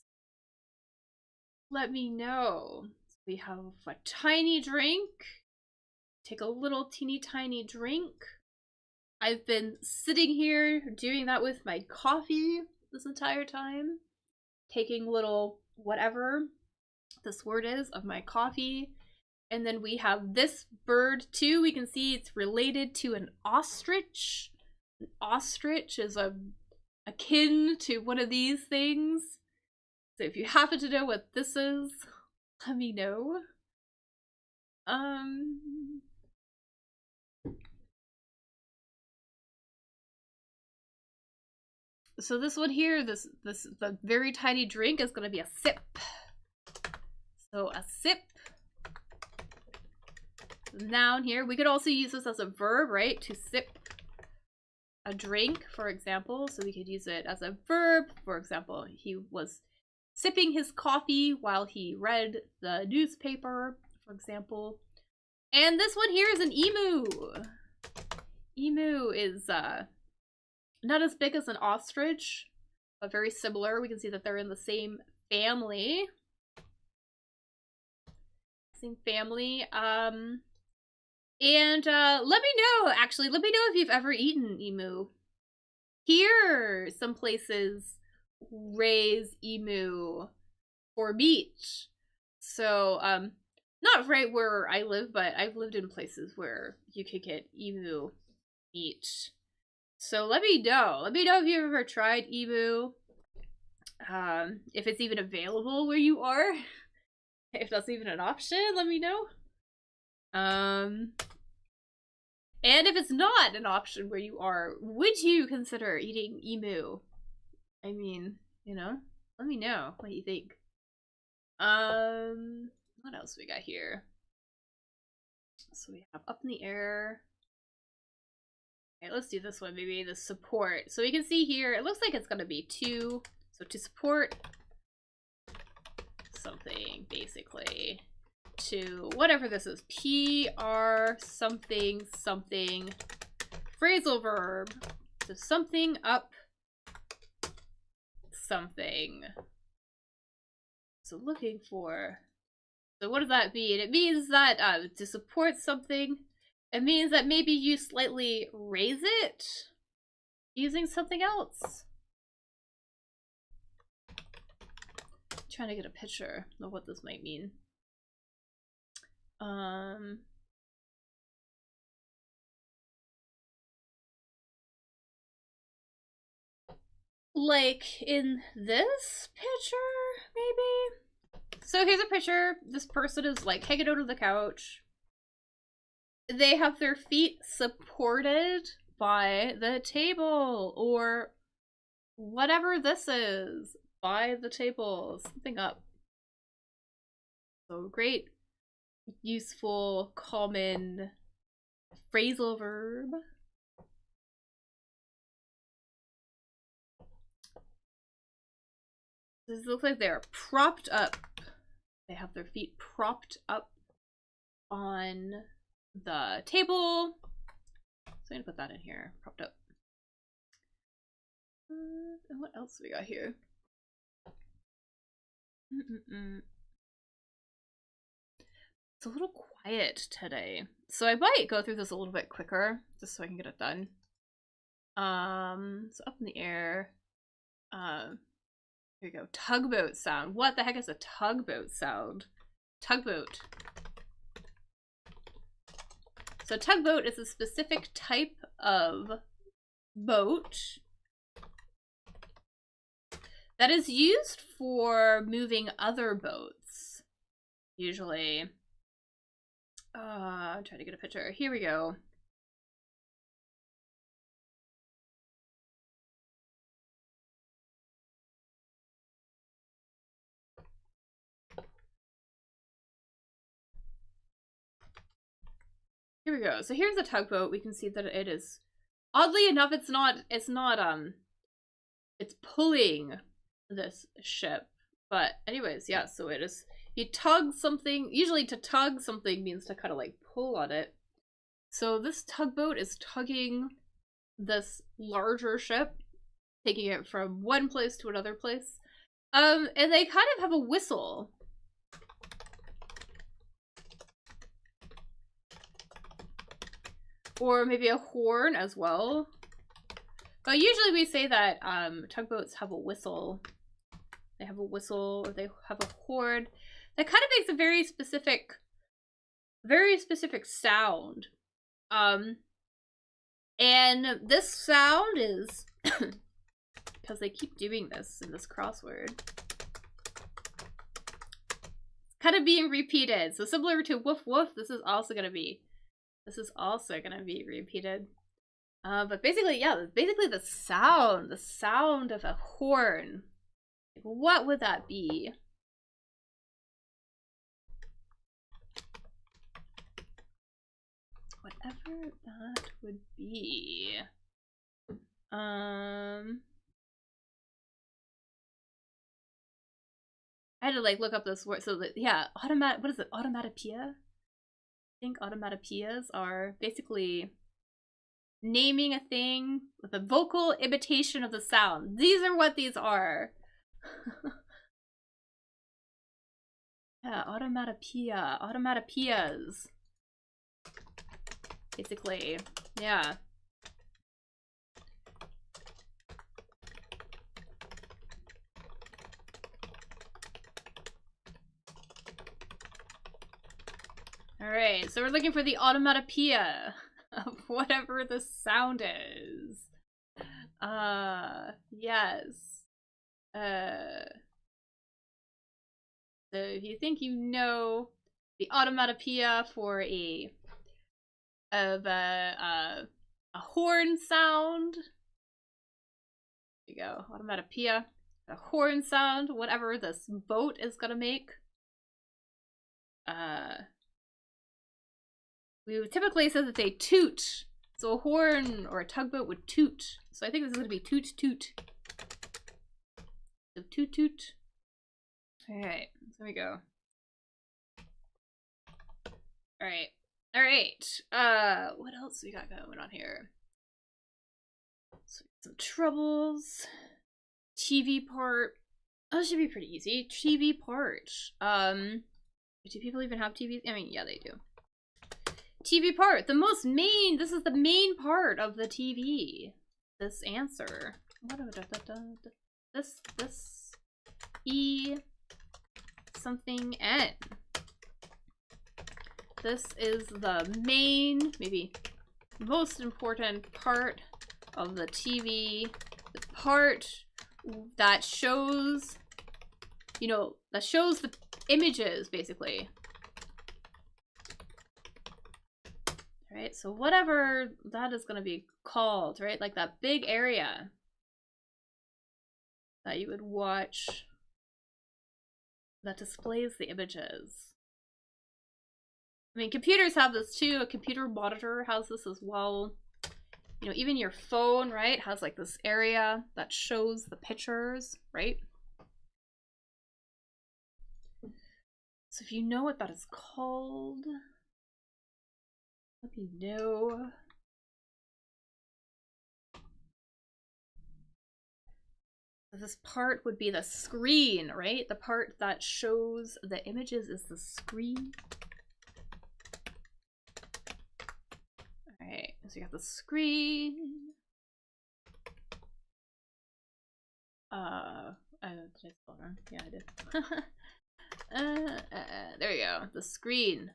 let me know. We have a tiny drink. Take a little teeny tiny drink. I've been sitting here doing that with my coffee this entire time. Taking little whatever this word is of my coffee. And then we have this bird too. We can see it's related to an ostrich. An ostrich is akin to one of these things. So if you happen to know what this is, let me know. So this one here, the very tiny drink is going to be a sip. So a sip. Noun here. We could also use this as a verb, right? To sip a drink, for example. So we could use it as a verb. For example, he was sipping his coffee while he read the newspaper, for example. And this one here is an emu. Emu is not as big as an ostrich, but very similar. We can see that they're in the same family. Same family. And let me know, actually, let me know if you've ever eaten emu. Here, some places raise emu for meat. So, not right where I live, but I've lived in places where you could get emu meat. So let me know. Let me know if you've ever tried emu. If it's even available where you are. If that's even an option, let me know. And if it's not an option where you are, would you consider eating emu? I mean, you know, let me know what you think. What else we got here? So we have up in the air. Okay, let's do this one, maybe the support. So we can see here, it looks like it's gonna be to. So to support something, basically. To whatever this is, PR something something phrasal verb. So something up something. So looking for. So what does that mean? It means that to support something, it means that maybe you slightly raise it. using something else. Trying to get a picture of what this might mean. Like in this picture, maybe? So here's a picture. This person is like hanging out on the couch. They have their feet supported by the table or whatever this is. By the table. Something up. So great, useful, common phrasal verb. This looks like they're propped up. They have their feet propped up on the table. So I'm gonna put that in here. Propped up. And what else do we got here? It's a little quiet today. So I might go through this a little bit quicker, just so I can get it done. So up in the air. Here we go. Tugboat sound. What the heck is a tugboat sound? Tugboat. So tugboat is a specific type of boat that is used for moving other boats. Usually. I'm trying to get a picture. Here we go. Here we go. So here's a tugboat. We can see that it is, oddly enough, it's pulling this ship. But anyways, yeah, so it is, you tug something, usually to tug something means to kind of like pull on it. So this tugboat is tugging this larger ship, taking it from one place to another place. And they kind of have a whistle. Or maybe a horn as well. But usually we say that tugboats have a whistle. They have a whistle or they have a horn. That kind of makes a very specific sound. And this sound is because they keep doing this in this crossword. Kind of being repeated. So similar to woof woof, this is also gonna be repeated. But basically, yeah, basically the sound of a horn. What would that be? Whatever that would be. I had to like look up this word. So that, yeah, what is it? Automatopoeia? I think automatopoeias are basically naming a thing with a vocal imitation of the sound. These are what these are. Yeah, automatopoeia. Automatopoeias. Basically, yeah. Alright, so we're looking for the automatopoeia of whatever the sound is. Yes. So if you think you know the automatopoeia for a horn sound, there you go, automatopoeia, a horn sound, whatever this boat is gonna make. We would typically say that they toot. So a horn or a tugboat would toot. So I think this is going to be toot toot. So toot toot. Alright, so there we go. Alright. Alright. What else we got going on here? So some troubles. TV part. Oh, that should be pretty easy. TV part. Do people even have TVs? I mean, yeah, they do. TV part. This is the main part of the TV. this answer. This E something N. This is the main, maybe most important part of the TV. The part that shows, you know, that shows the images, basically. Right, so whatever that is going to be called, right? Like that big area that you would watch that displays the images. I mean, computers have this too. A computer monitor has this as well. You know, even your phone, right, has like this area that shows the pictures, right? So if you know what that is called, let me know. This part would be the screen, right? The part that shows the images is the screen. Alright, so you got the screen. Did I spell wrong? Yeah, I did. There you go. The screen.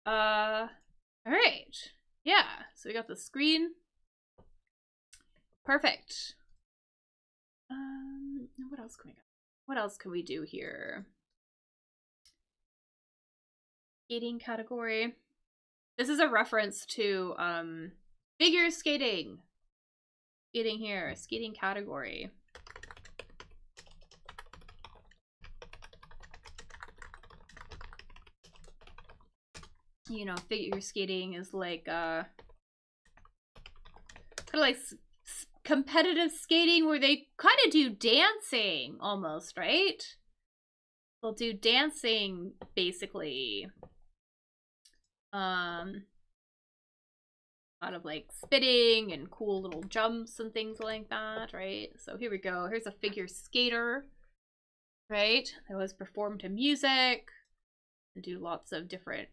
Alright. Yeah, so we got the screen. Perfect. What else can we go? What else can we do here? Skating category. This is a reference to figure skating. Skating here, skating category. You know, figure skating is like kind of like competitive skating where they kind of do dancing almost, right? They'll do dancing basically. A lot of like spitting and cool little jumps and things like that, right? So here we go. Here's a figure skater, right? They always perform to music and do lots of different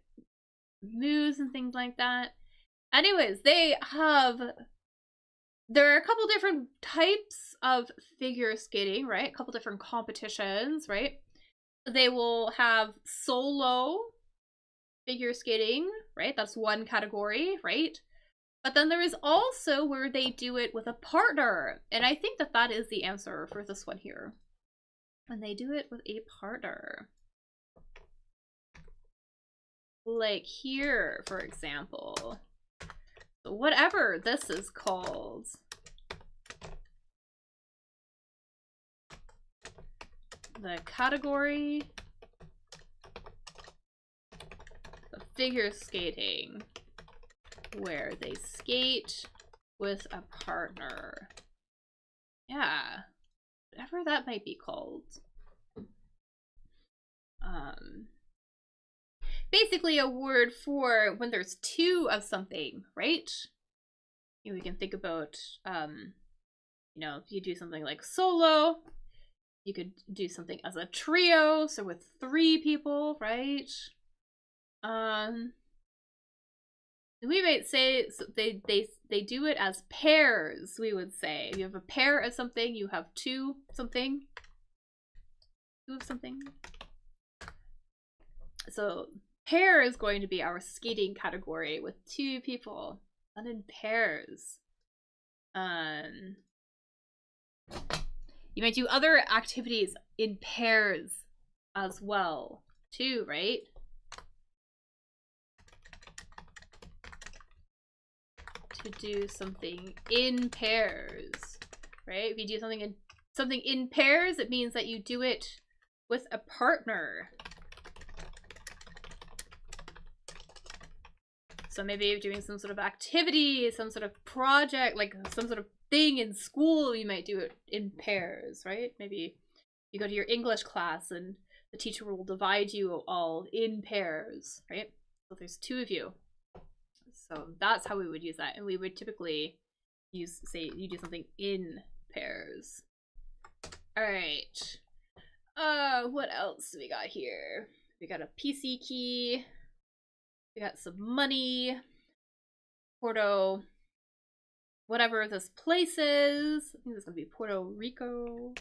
moves and things like that. Anyways, there are a couple different types of figure skating, right? A couple different competitions, right? They will have solo figure skating, right? That's one category, right? But then there is also where they do it with a partner. And I think that that is the answer for this one here. When they do it with a partner. Like here, for example. So whatever this is called. The category of figure skating, where they skate with a partner. Yeah, whatever that might be called. Basically a word for when there's two of something, right? You know, we can think about, you know, if you do something like solo, you could do something as a trio, so with 3 people, right? We might say so they do it as pairs, we would say. If you have a pair of something, you have 2 something. 2 of something. So pair is going to be our skating category with 2 people, and in pairs. You might do other activities in pairs as well, too, right? To do something in pairs, right? If you do something in pairs, it means that you do it with a partner. So maybe you're doing some sort of activity, some sort of project, like some sort of thing in school, you might do it in pairs, right? Maybe you go to your English class and the teacher will divide you all in pairs, right? So there's 2 of you. So that's how we would use that. And we would typically use, say, you do something in pairs. All right. What else we got here? We got a PC key. We got some money. Porto. whatever this place is. I think this is gonna be Puerto Rico.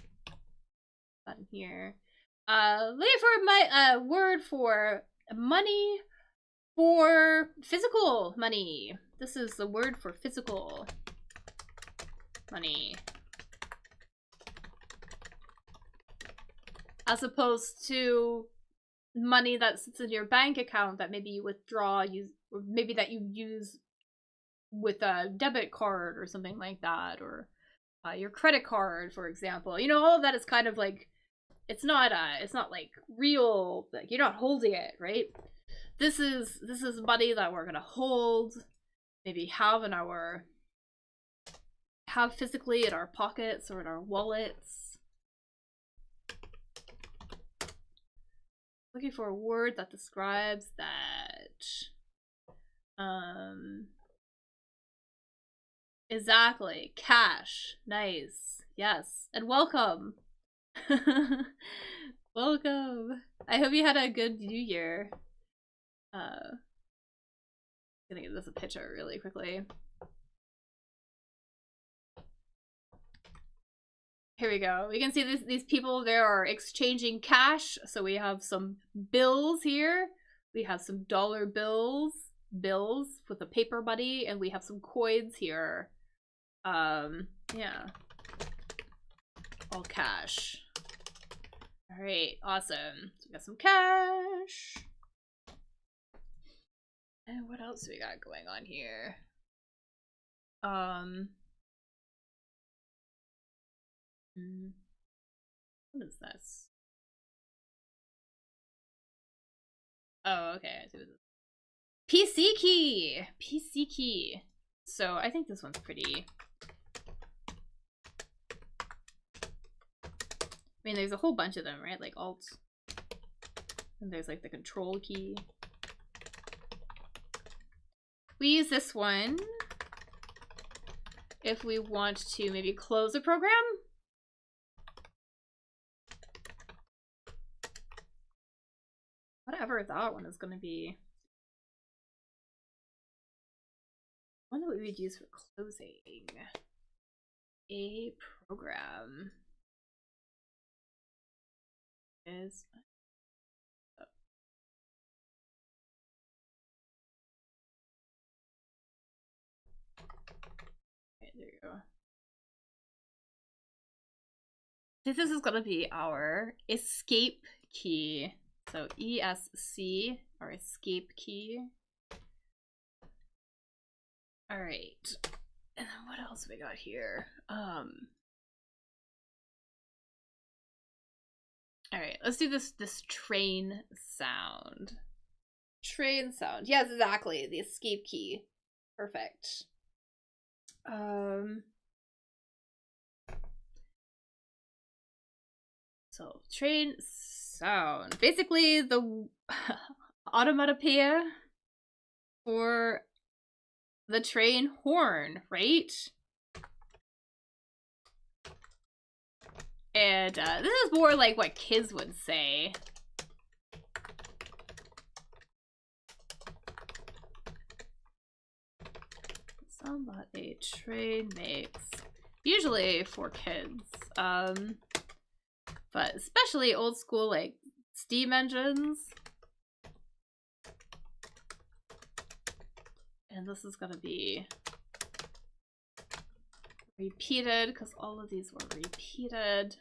Button here. Looking for my word for money, for physical money. This is the word for physical money. As opposed to money that sits in your bank account that maybe you withdraw, or maybe that you use with a debit card or something like that, or your credit card, for example. You know, all of that is kind of like, it's not like real, like you're not holding it, right? This is money that we're gonna hold, maybe have physically in our pockets or in our wallets. Looking for a word that describes that. Exactly. Cash. Nice. Yes. And welcome. Welcome. I hope you had a good New Year. Gonna give this a picture really quickly. Here we go. We can see these people, they are exchanging cash. So we have some bills here. We have some dollar bills with a paper money, and we have some coins here. Yeah. All cash. Alright, awesome. So we got some cash. And what else do we got going on here? What is this? Oh, okay. I see what this is. PC key! PC key. So I think this one's pretty. I mean, there's a whole bunch of them, right? Like Alt. And there's like the control key. We use this one if we want to maybe close a program. Whatever that one is going to be. I wonder what we would use for closing a program. Is okay, there you go. This is going to be our escape key. So ESC, our escape key. All right, and then what else we got here? All right, let's do this train sound. Train sound. Yes, exactly. The escape key. Perfect. So train sound. Basically the onomatopoeia for the train horn, right? And this is more like what kids would say. Sound that a train makes. Usually for kids. But especially old school, like steam engines. And this is gonna be repeated because all of these were repeated.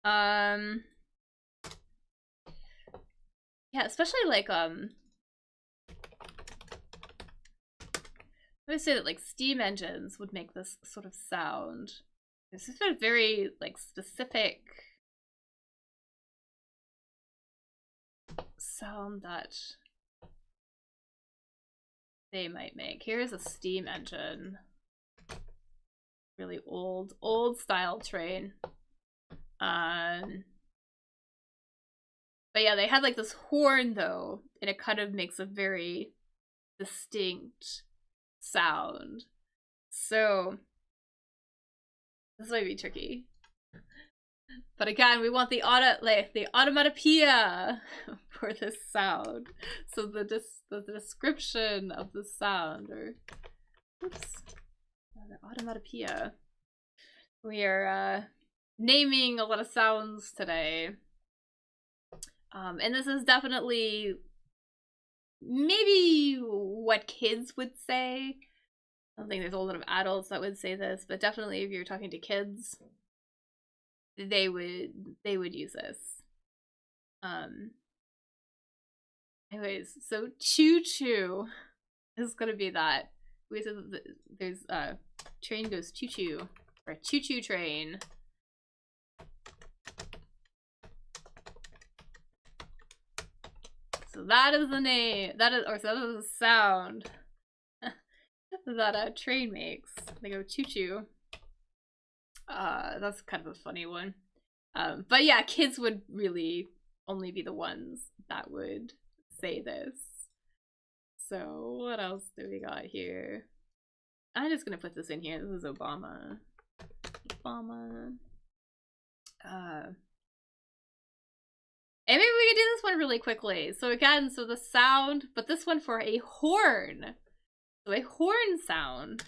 Yeah, especially like I would say that like steam engines would make this sort of sound. This is a very like specific sound that they might make. Here's a steam engine. Really old style train. But yeah, they had like this horn though, and it kind of makes a very distinct sound. So this might be tricky. But again, we want the onomatopoeia for this sound. So the description of the sound, or oops. the automatopoeia. We are naming a lot of sounds today. And this is definitely maybe what kids would say. I don't think there's a lot of adults that would say this, but definitely if you're talking to kids, they would use this. Anyways, so choo-choo is gonna be that. There's train goes choo-choo, or a choo-choo train. So that is the name. That is the sound that a train makes. They go choo-choo. That's kind of a funny one. But yeah, kids would really only be the ones that would say this. So what else do we got here? I'm just gonna put this in here. This is Obama. And maybe we could do this one really quickly. So again, so the sound, but this one for a horn. So a horn sound.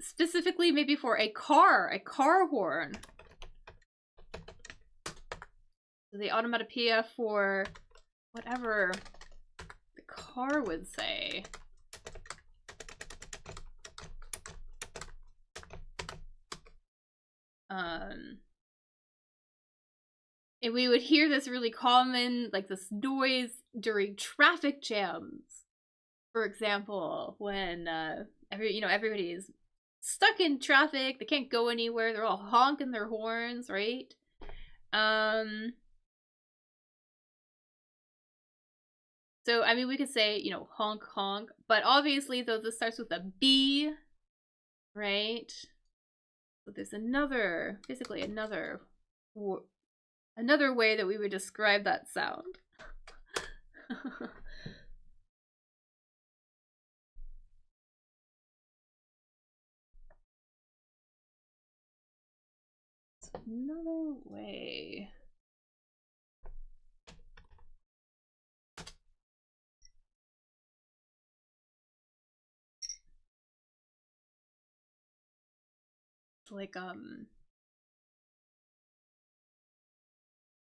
Specifically maybe for a car horn. So the automatopoeia for whatever the car would say. And we would hear this really common, like this noise during traffic jams. For example, when everybody is stuck in traffic, they can't go anywhere, they're all honking their horns, right? So I mean we could say, honk honk, but obviously though this starts with a B, right? So there's basically another way that we would describe that sound. Another way. It's like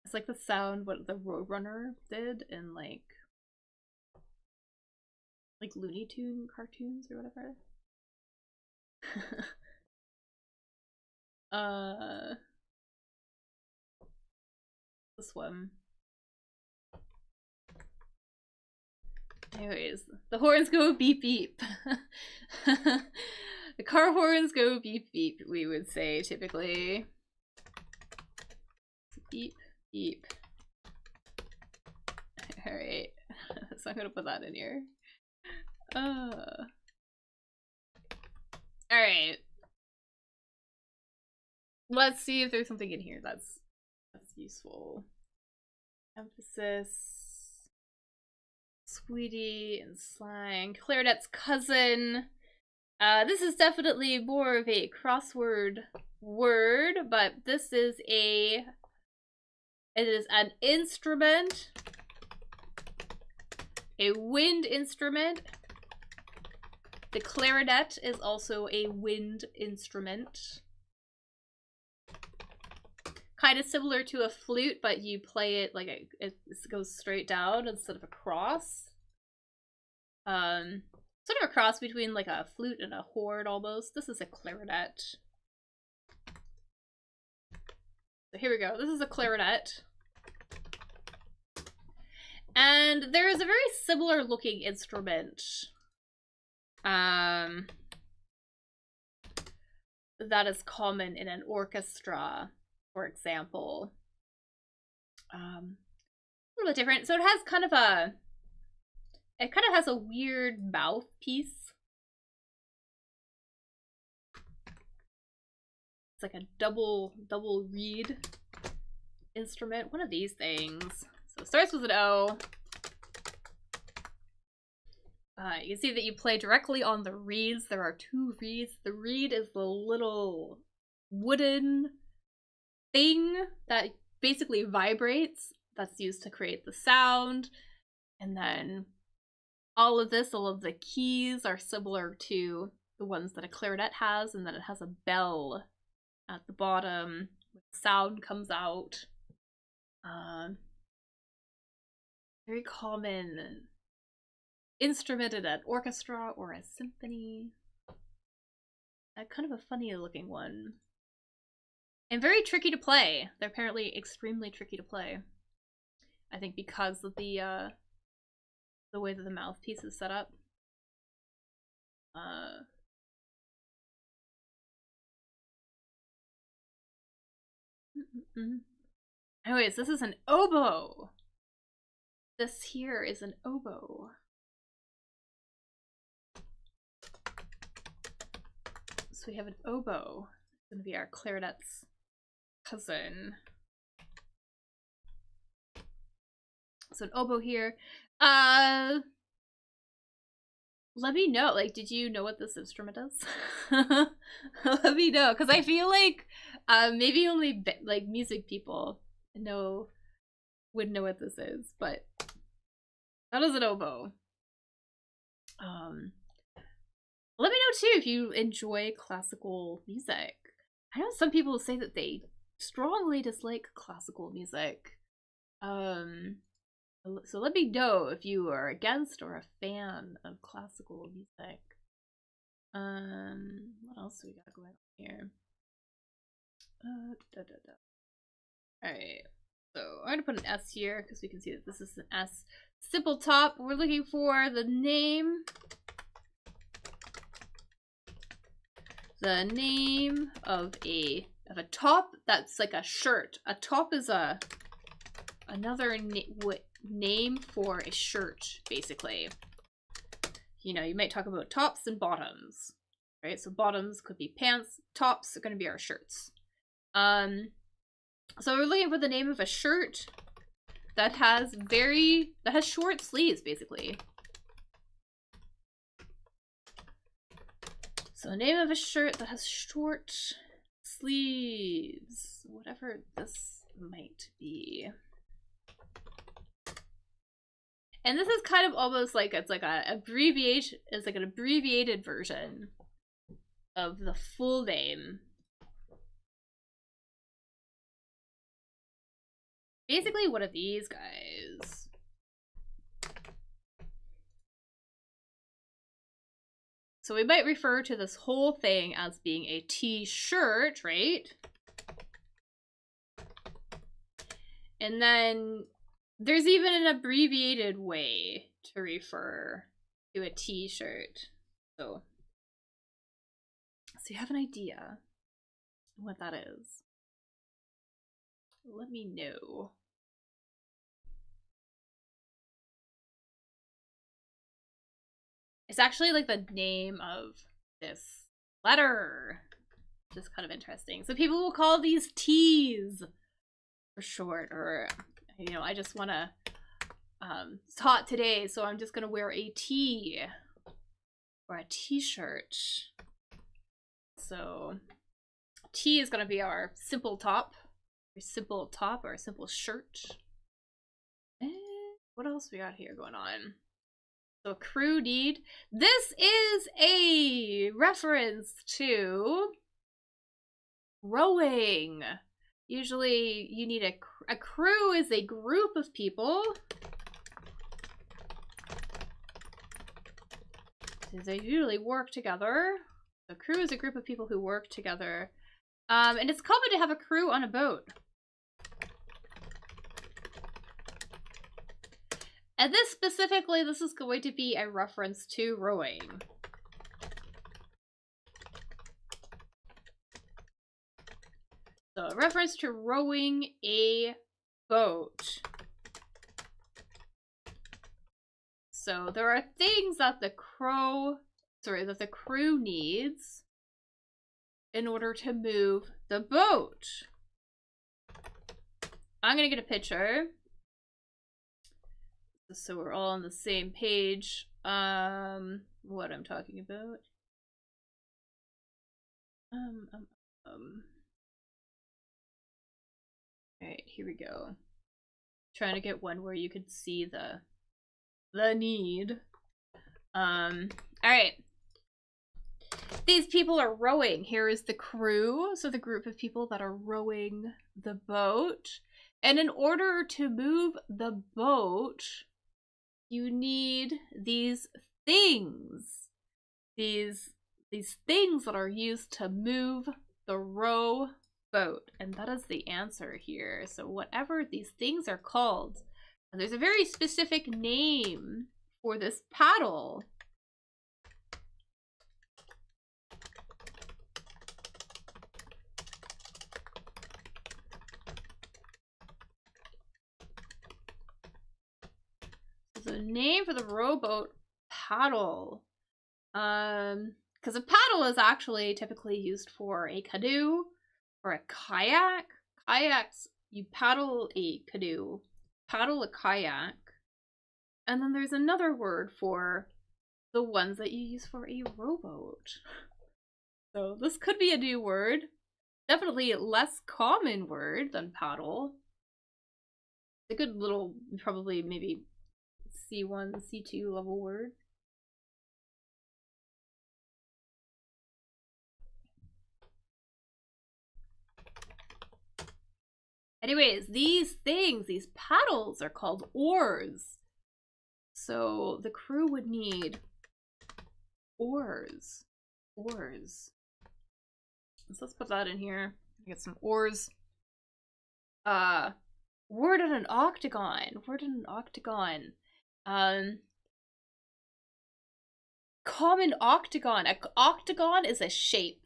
it's like the sound what the Roadrunner did in like Looney Tune cartoons or whatever. This one. Anyways, the horns go beep beep. The car horns go beep beep, we would say typically. Beep beep. Alright. So I'm gonna put that in here. Alright. Let's see if there's something in here that's useful. Emphasis. Sweetie and slang. Clarinet's cousin. This is definitely more of a crossword word, but this is it is an instrument. A wind instrument. The clarinet is also a wind instrument. Kind of similar to a flute, but you play it like it goes straight down instead of across. Sort of a cross between like a flute and a horn almost. This is a clarinet. So here we go. This is a clarinet. And there is a very similar looking instrument that is common in an orchestra, for example. A little bit different. So it has kind of a weird mouthpiece. It's like a double reed instrument. One of these things. So it starts with an O. You can see that you play directly on the reeds. There are two reeds. The reed is the little wooden thing that basically vibrates. That's used to create the sound. And then all of the keys are similar to the ones that a clarinet has, and that it has a bell at the bottom. Sound comes out. Very common instrument in an orchestra or a symphony. Kind of a funny looking one. And very tricky to play. They're apparently extremely tricky to play. I think because of the way that the mouthpiece is set up. Anyways, this is an oboe. This here is an oboe. So we have an oboe. It's gonna be our clarinet's cousin. So an oboe here. Let me know, like, did you know what this instrument is? Let me know, because I feel like maybe only like music people would know what this is, but that is an oboe. Let me know too if you enjoy classical music. I know some people say that they strongly dislike classical music. So let me know if you are against or a fan of classical music. What else do we got going on here? Alright, so I'm gonna put an S here because we can see that this is an S. Simple top, we're looking for the name. The name of a top that's like a shirt. A top is another name for a shirt, basically. You know, you might talk about tops and bottoms, right? So bottoms could be pants, tops are going to be our shirts. So we're looking for the name of a shirt that has short sleeves, basically. So the name of a shirt that has short sleeves, whatever this might be. And this is kind of almost like it's like an abbreviation. It's like an abbreviated version of the full name. Basically, one of these guys. So we might refer to this whole thing as being a t-shirt, right? And then there's even an abbreviated way to refer to a t-shirt. So you have an idea what that is. Let me know. It's actually like the name of this letter, which is kind of interesting. So people will call these T's for short, or, you know, I just want to, it's hot today, so I'm just going to wear a T or a t-shirt. So T is going to be our simple top, or simple shirt. And what else we got here going on? So crew need. This is a reference to rowing. Usually you need a crew is a group of people. So they usually work together. A crew is a group of people who work together. And it's common to have a crew on a boat. And this specifically, this is going to be a reference to rowing. So a reference to rowing a boat. So there are things that the crew needs in order to move the boat. I'm gonna get a picture, so we're all on the same page. What I'm talking about. Alright, here we go. Trying to get one where you could see the need. Alright. These people are rowing. Here is the crew, so the group of people that are rowing the boat. And in order to move the boat, you need these things. These things that are used to move the row boat. And that is the answer here. So whatever these things are called, and there's a very specific name for this paddle. The name for the rowboat paddle. Because a paddle is actually typically used for a canoe or a kayak. Kayaks, you paddle a canoe, paddle a kayak. And then there's another word for the ones that you use for a rowboat. So this could be a new word. Definitely a less common word than paddle. A good little, probably maybe C1, C2 level word. Anyways, these things, these paddles are called oars. So the crew would need oars. Oars. So let's put that in here. Get some oars. Word in an octagon. Word in an octagon. Common octagon. An octagon is a shape.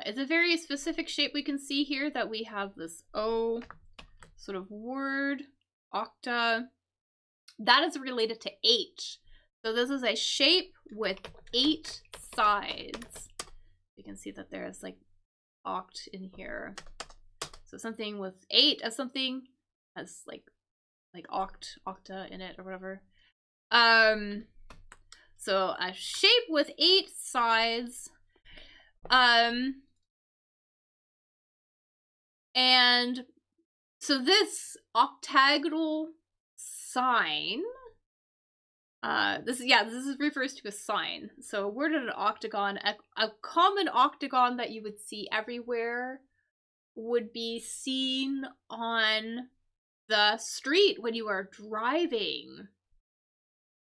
It's a very specific shape. We can see here that we have this O sort of word, octa. That is related to 8. So this is a shape with 8 sides. You can see that there's like oct in here. So something with 8 as something has like octa in it or whatever. So a shape with 8 sides. And so this octagonal sign, this refers to a sign. So a word in an octagon, a common octagon that you would see everywhere would be seen on the street when you are driving.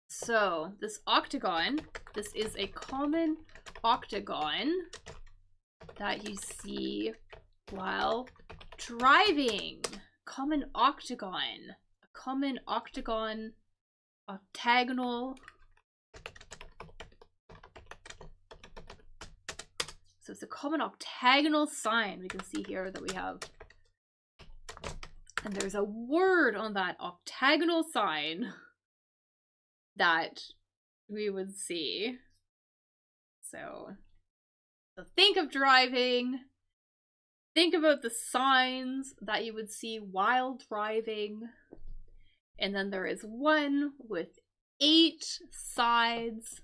So this octagon, this is a common octagon that you see while driving. Common octagon. A common octagon. Octagonal. So it's a common octagonal sign we can see here that we have. And there's a word on that octagonal sign that we would see. So think of driving. Think about the signs that you would see while driving. And then there is one with 8 sides.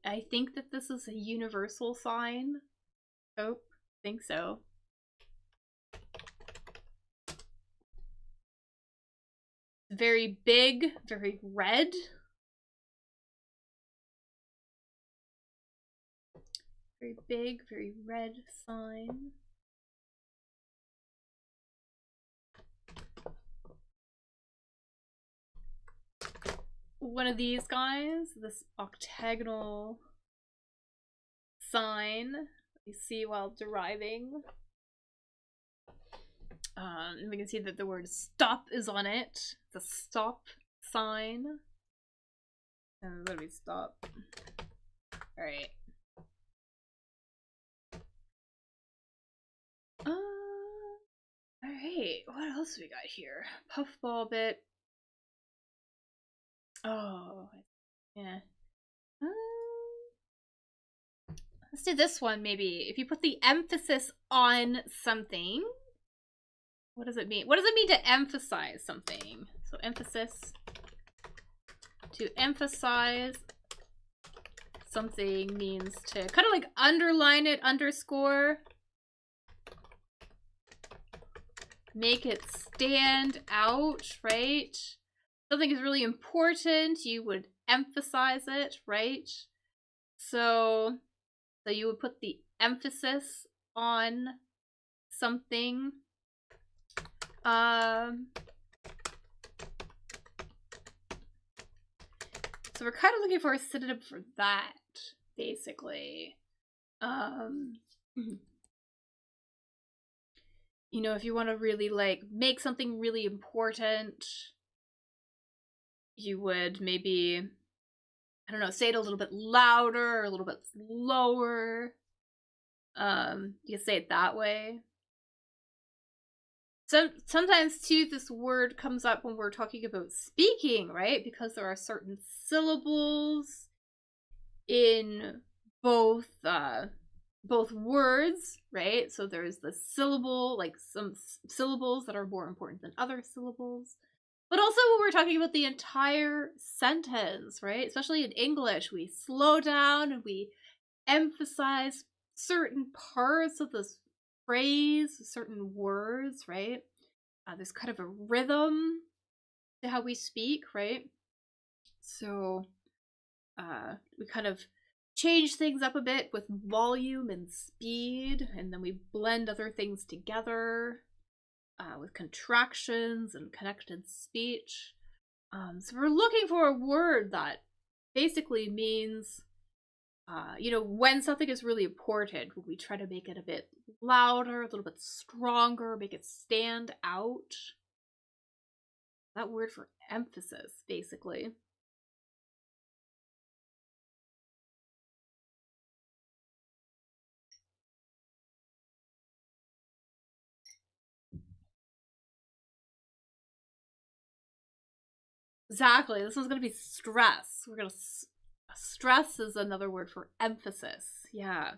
I think that this is a universal sign. Oh, think so. Very big, very red. Very big, very red sign. One of these guys, this octagonal sign you see while driving. We can see that the word stop is on it. The stop sign. And let me stop. Alright. Alright, what else we got here? Puffball bit. Oh, yeah. Let's do this one maybe. If you put the emphasis on something, what does it mean? What does it mean to emphasize something? So emphasis. To emphasize something means to kind of like underline it, underscore. make it stand out, right? Something is really important, you would emphasize it, right? So you would put the emphasis on something. So we're kind of looking for a synonym for that, basically. You know, if you want to really, like, make something really important, you would maybe, I don't know, say it a little bit louder or a little bit slower. You can say it that way. Sometimes, too, this word comes up when we're talking about speaking, right? Because there are certain syllables in both words, right? So there's the syllable, like some syllables that are more important than other syllables. But also when we're talking about the entire sentence, right? Especially in English, we slow down and we emphasize certain parts of this phrase, certain words, right? There's kind of a rhythm to how we speak, right? So we kind of change things up a bit with volume and speed, and then we blend other things together with contractions and connected speech. So we're looking for a word that basically means, you know, when something is really important, we try to make it a bit louder, a little bit stronger, make it stand out. That word for emphasis, basically. Exactly. This one's going to be stress. We're going to... Stress is another word for emphasis. Yeah.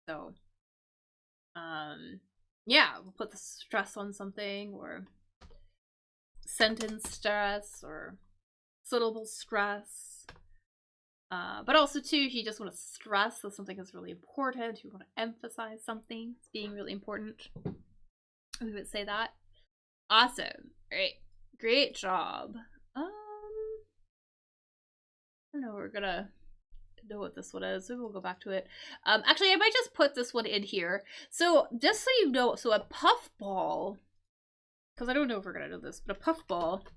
So, yeah, we'll put the stress on something, or sentence stress, or syllable stress. But also, too, if you just want to stress that something is really important, you want to emphasize something as being really important, we would say that. Awesome. Great. Great job. I don't know, we're gonna know what this one is, so we'll go back to it. Actually, I might just put this one in here. So, just so you know, so a puffball, because I don't know if we're gonna know this, but a puffball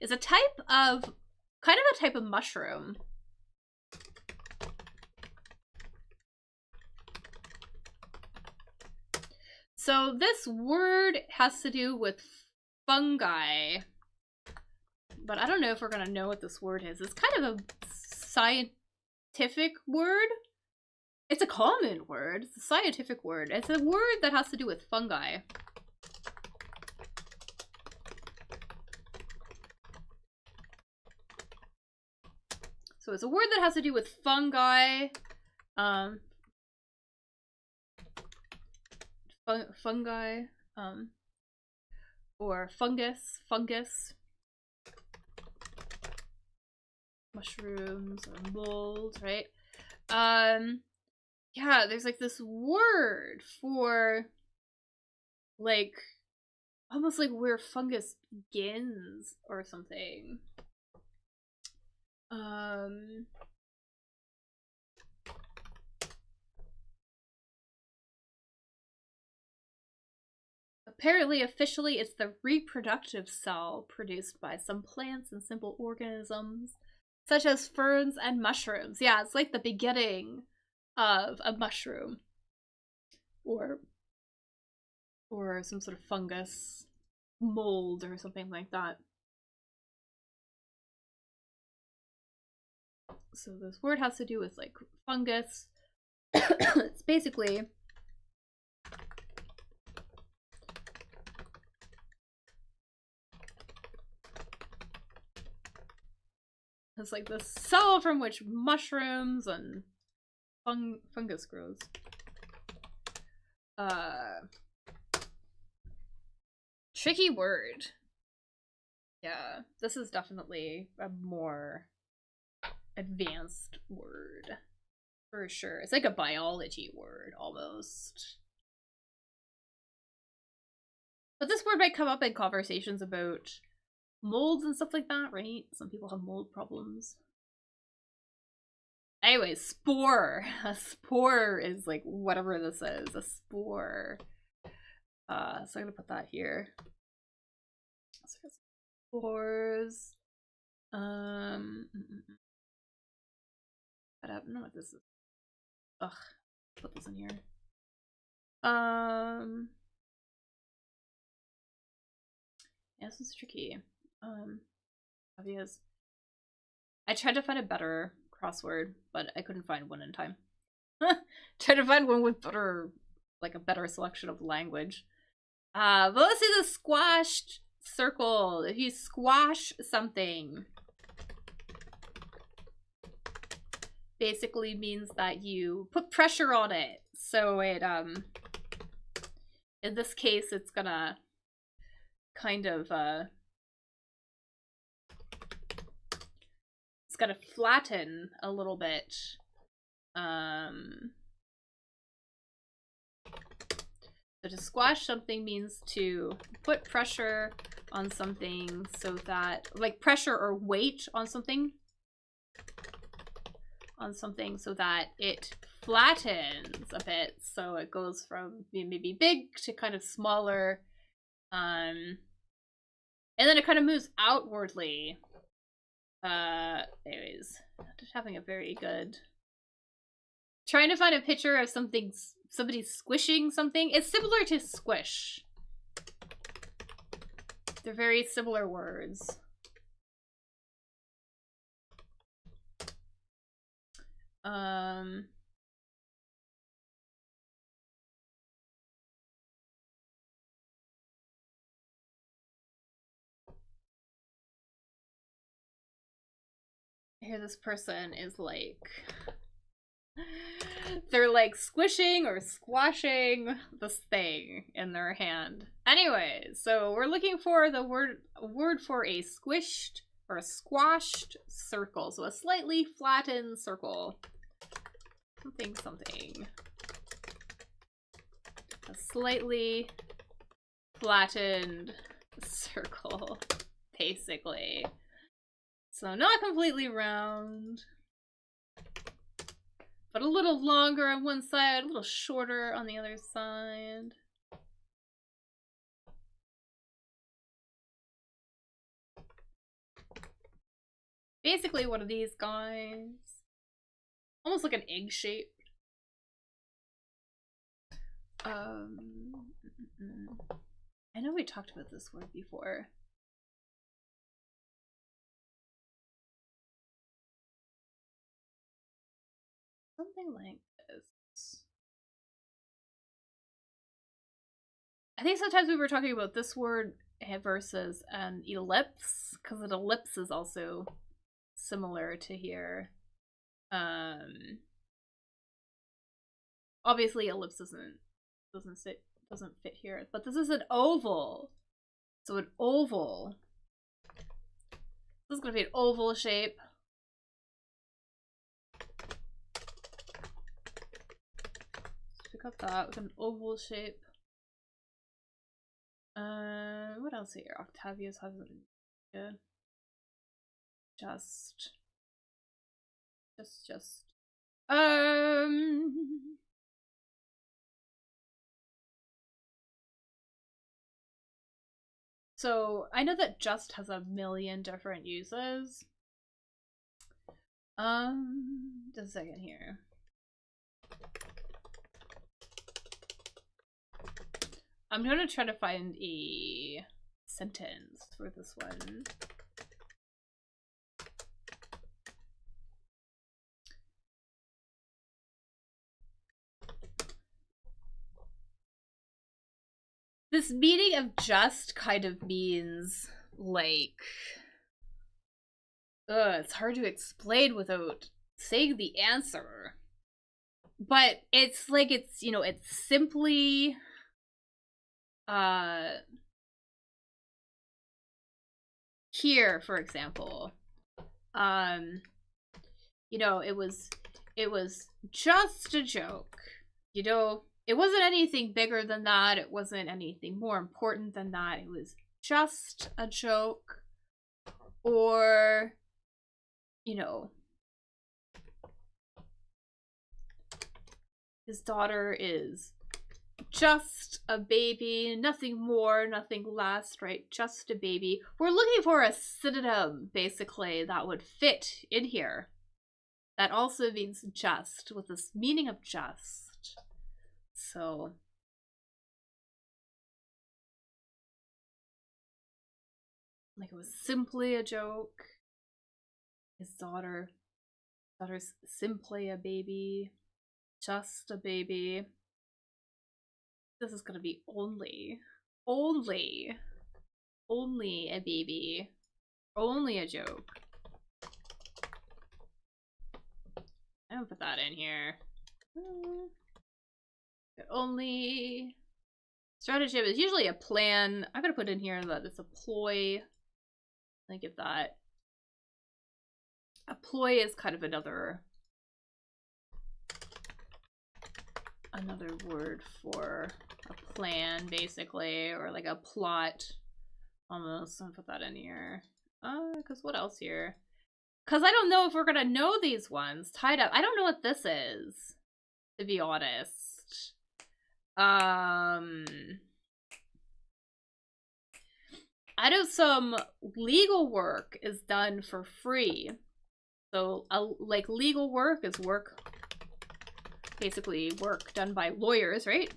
is a type of, kind of a type of mushroom. So this word has to do with fungi, but I don't know if we're gonna know what this word is. It's kind of a scientific word. It's a common word. It's a scientific word. It's a word that has to do with fungi. So it's a word that has to do with fungi. Fungi, or fungus, mushrooms, or mold, right? Yeah, there's like this word for, like, almost like where fungus begins or something. Apparently, officially, it's the reproductive cell produced by some plants and simple organisms, such as ferns and mushrooms. Yeah, it's like the beginning of a mushroom, or some sort of fungus, mold, or something like that. So this word has to do with, like, fungus. It's basically it's like the cell from which mushrooms and fungus grows. Tricky word. Yeah, this is definitely a more advanced word, for sure. It's like a biology word, almost. But this word might come up in conversations about molds and stuff like that, right? Some people have mold problems. Anyways, spore. A spore is like whatever this is. A spore. So I'm gonna put that here. So spores. I don't know what this is. Ugh. Put this in here. Yeah, this is tricky. Obvious. I tried to find a better crossword, but I couldn't find one in time. Tried to find one with better, like a better selection of language. But let's see the squashed circle. If you squash something, basically means that you put pressure on it. So it, in this case, it's gonna kind of, it's gonna flatten a little bit. So to squash something means to put pressure on something so that, like pressure or weight on something so that it flattens a bit. So it goes from being maybe big to kind of smaller. And then it kind of moves outwardly. Anyways, just having a very good... Trying to find a picture of somebody squishing something. It's similar to squish. They're very similar words. Here this person is like... They're like squishing or squashing this thing in their hand. Anyway, so we're looking for the word for a squished or a squashed circle. So a slightly flattened circle. Something, something. A slightly flattened circle, basically. So not completely round, but a little longer on one side, a little shorter on the other side. Basically one of these guys. Almost like an egg shape. I know we talked about this word before. Something like this. I think sometimes we were talking about this word versus an ellipse, because an ellipse is also similar to here. Obviously ellipse doesn't fit here, but this is an oval. So an oval. This is gonna be an oval shape. Pick up that with an oval shape. What else here? Octavius hasn't good. Just. So I know that just has a million different uses. Just a second here. I'm gonna try to find a sentence for this one. This meaning of just kind of means like, it's hard to explain without saying the answer. But it's like, it's, you know, it's simply, here, for example, you know, it was just a joke, you know, it wasn't anything bigger than that. It wasn't anything more important than that. It was just a joke. Or, you know, his daughter is just a baby, nothing more, nothing less, right? Just a baby. We're looking for a synonym, basically, that would fit in here. That also means just, with this meaning of just. So, like, it was simply a joke. His daughter's simply a baby. Just a baby. This is gonna be only a baby. Only a joke. I don't put that in here. Only stratagem is usually a plan. I'm gonna put in here that it's a ploy. Think of that. A ploy is kind of another word for a plan, basically, or like a plot. Almost. I'm gonna put that in here. Because what else here? Because I don't know if we're gonna know these ones. Tied up. I don't know what this is, to be honest. I know some legal work is done for free. So, like, legal work is work, basically work done by lawyers, right?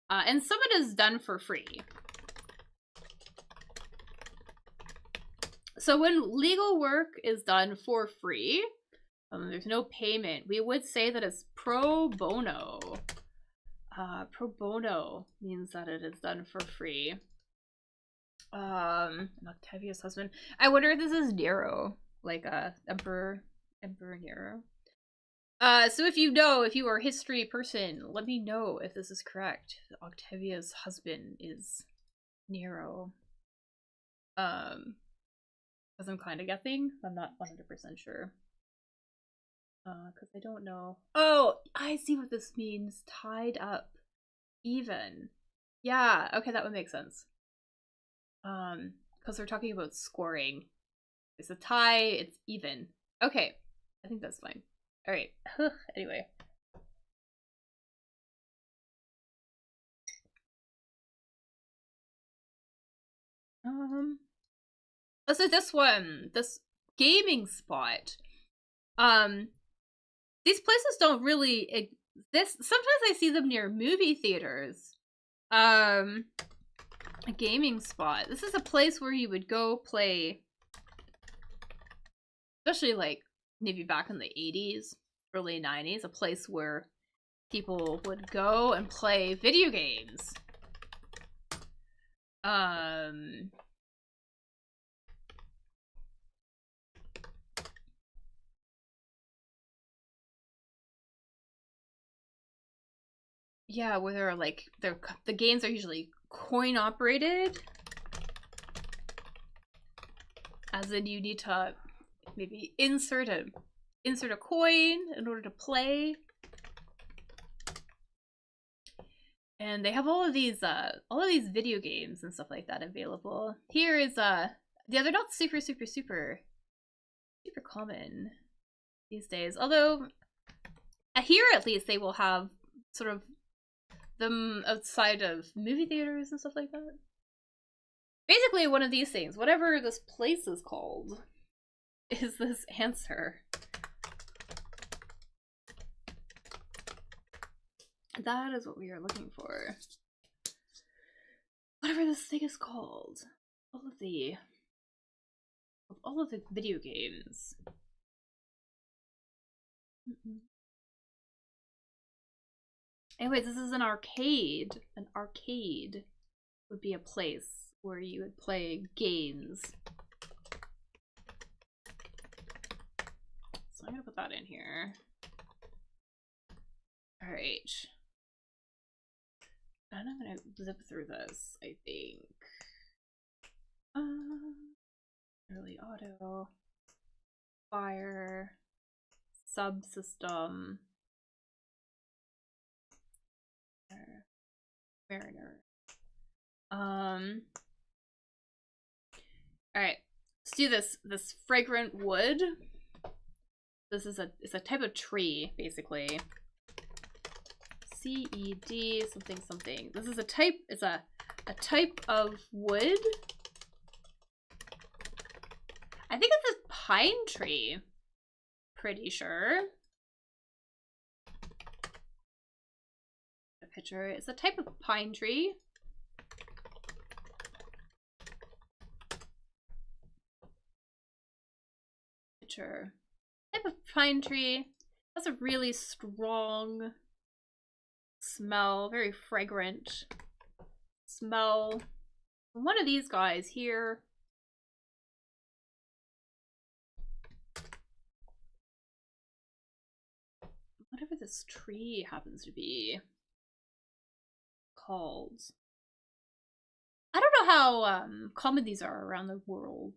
And some of it is done for free. So when legal work is done for free, there's no payment, we would say that it's pro bono. Pro bono means that it is done for free. Octavia's husband. I wonder if this is Nero, like Emperor Nero. So if you know, if you are a history person, let me know if this is correct. Octavia's husband is Nero. Because I'm kind of guessing. I'm not 100% sure. Because I don't know. Oh, I see what this means. Tied up. Even. Yeah, okay, that would make sense. Because we're talking about scoring. It's a tie, it's even. Okay, I think that's fine. Alright, anyway. Let's do this one. This gaming spot. These places don't really exist. Sometimes I see them near movie theaters. A gaming spot. This is a place where you would go play, especially like maybe back in the 80s, early 90s, a place where people would go and play video games. Yeah, where they're like, the games are usually coin operated. As in, you need to maybe insert a coin in order to play. And they have all of these video games and stuff like that available. Here is yeah, they're not super common these days. Although here at least they will have sort of them outside of movie theaters and stuff like that. Basically, one of these things, whatever this place is called, is this answer. That is what we are looking for. Whatever this thing is called. All of the video games. Anyways, this is an arcade. An arcade would be a place where you would play games. So I'm gonna put that in here. Alright. And I'm gonna zip through this, I think. Early auto. Fire. subsystem. Mariner. Alright. Let's do this. This fragrant wood. This is it's a type of tree, basically. CED something something. This is a type, it's a type of wood. I think it's a pine tree. Pretty sure. A picture. It's a type of pine tree. Picture. Type of pine tree. That's a really strong smell, very fragrant smell. One of these guys here. Whatever this tree happens to be called. I don't know how common these are around the world.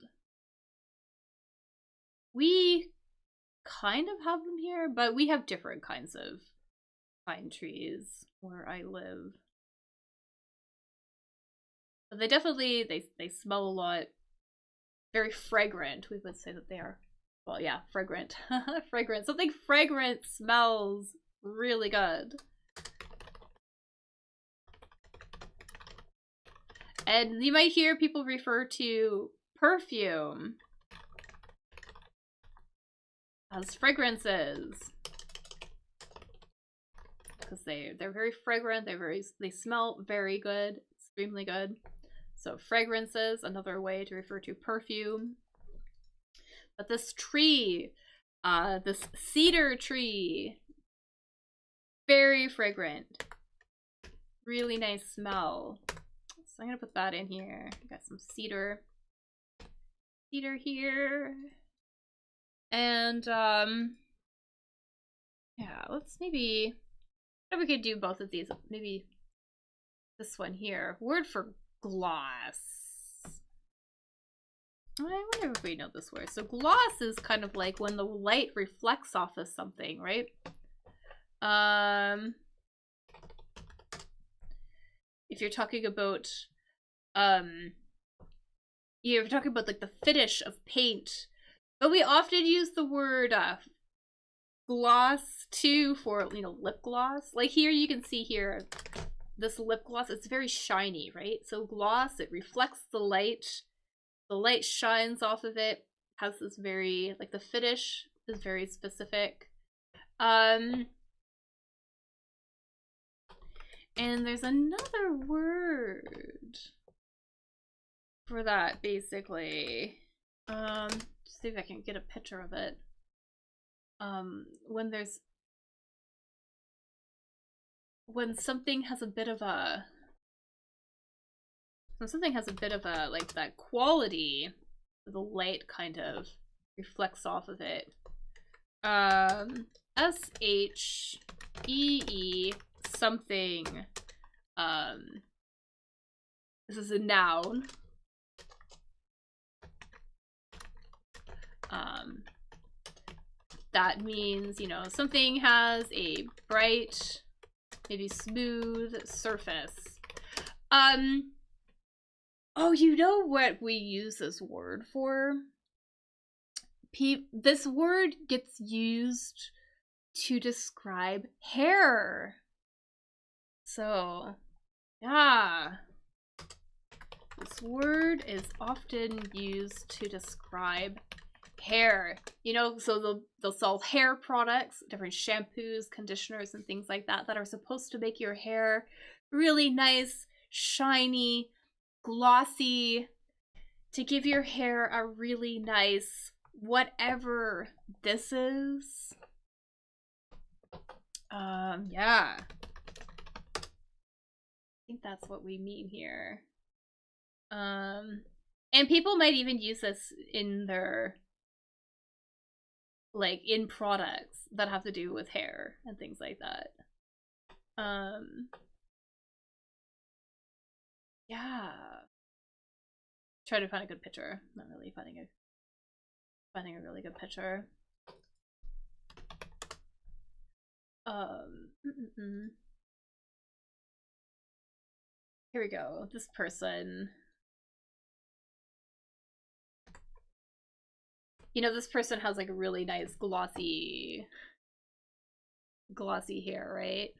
We kind of have them here, but we have different kinds of pine trees where I live. But they definitely, they smell a lot. Very fragrant. We would say that they are. Well, yeah, fragrant. Fragrant. Something fragrant smells really good. And you might hear people refer to perfume as fragrances. Because they're very fragrant, they smell very good, extremely good. So fragrances, another way to refer to perfume. But this tree, this cedar tree, very fragrant. Really nice smell. So I'm gonna put that in here. Got some cedar. Cedar here. And yeah, let's maybe we could do both of these. Maybe this one here. Word for gloss. I wonder if we know this word. So gloss is kind of like when the light reflects off of something, right? If you're talking about you're talking about like the finish of paint, but we often use the word gloss too for, you know, lip gloss. Like here you can see here this lip gloss, it's very shiny, right? So gloss, it reflects the light shines off of it, has this very, like, the finish is very specific. And there's another word for that, basically. See if I can get a picture of it. When something has a bit of a like that quality, the light kind of reflects off of it. S-H-E-E something. This is a noun. That means, you know, something has a bright, maybe smooth surface. Oh, you know what we use this word for? This word gets used to describe hair. So, yeah. This word is often used to describe hair. You know, so they'll sell hair products, different shampoos, conditioners, and things like that are supposed to make your hair really nice, shiny, glossy, to give your hair a really nice whatever this is. Yeah. I think that's what we mean here. And people might even use this in their, like, in products that have to do with hair and things like that. Yeah. Try to find a good picture. Not really finding a really good picture. Mm, mm, mm. Here we go. This person. You know, this person has like really nice glossy hair, right?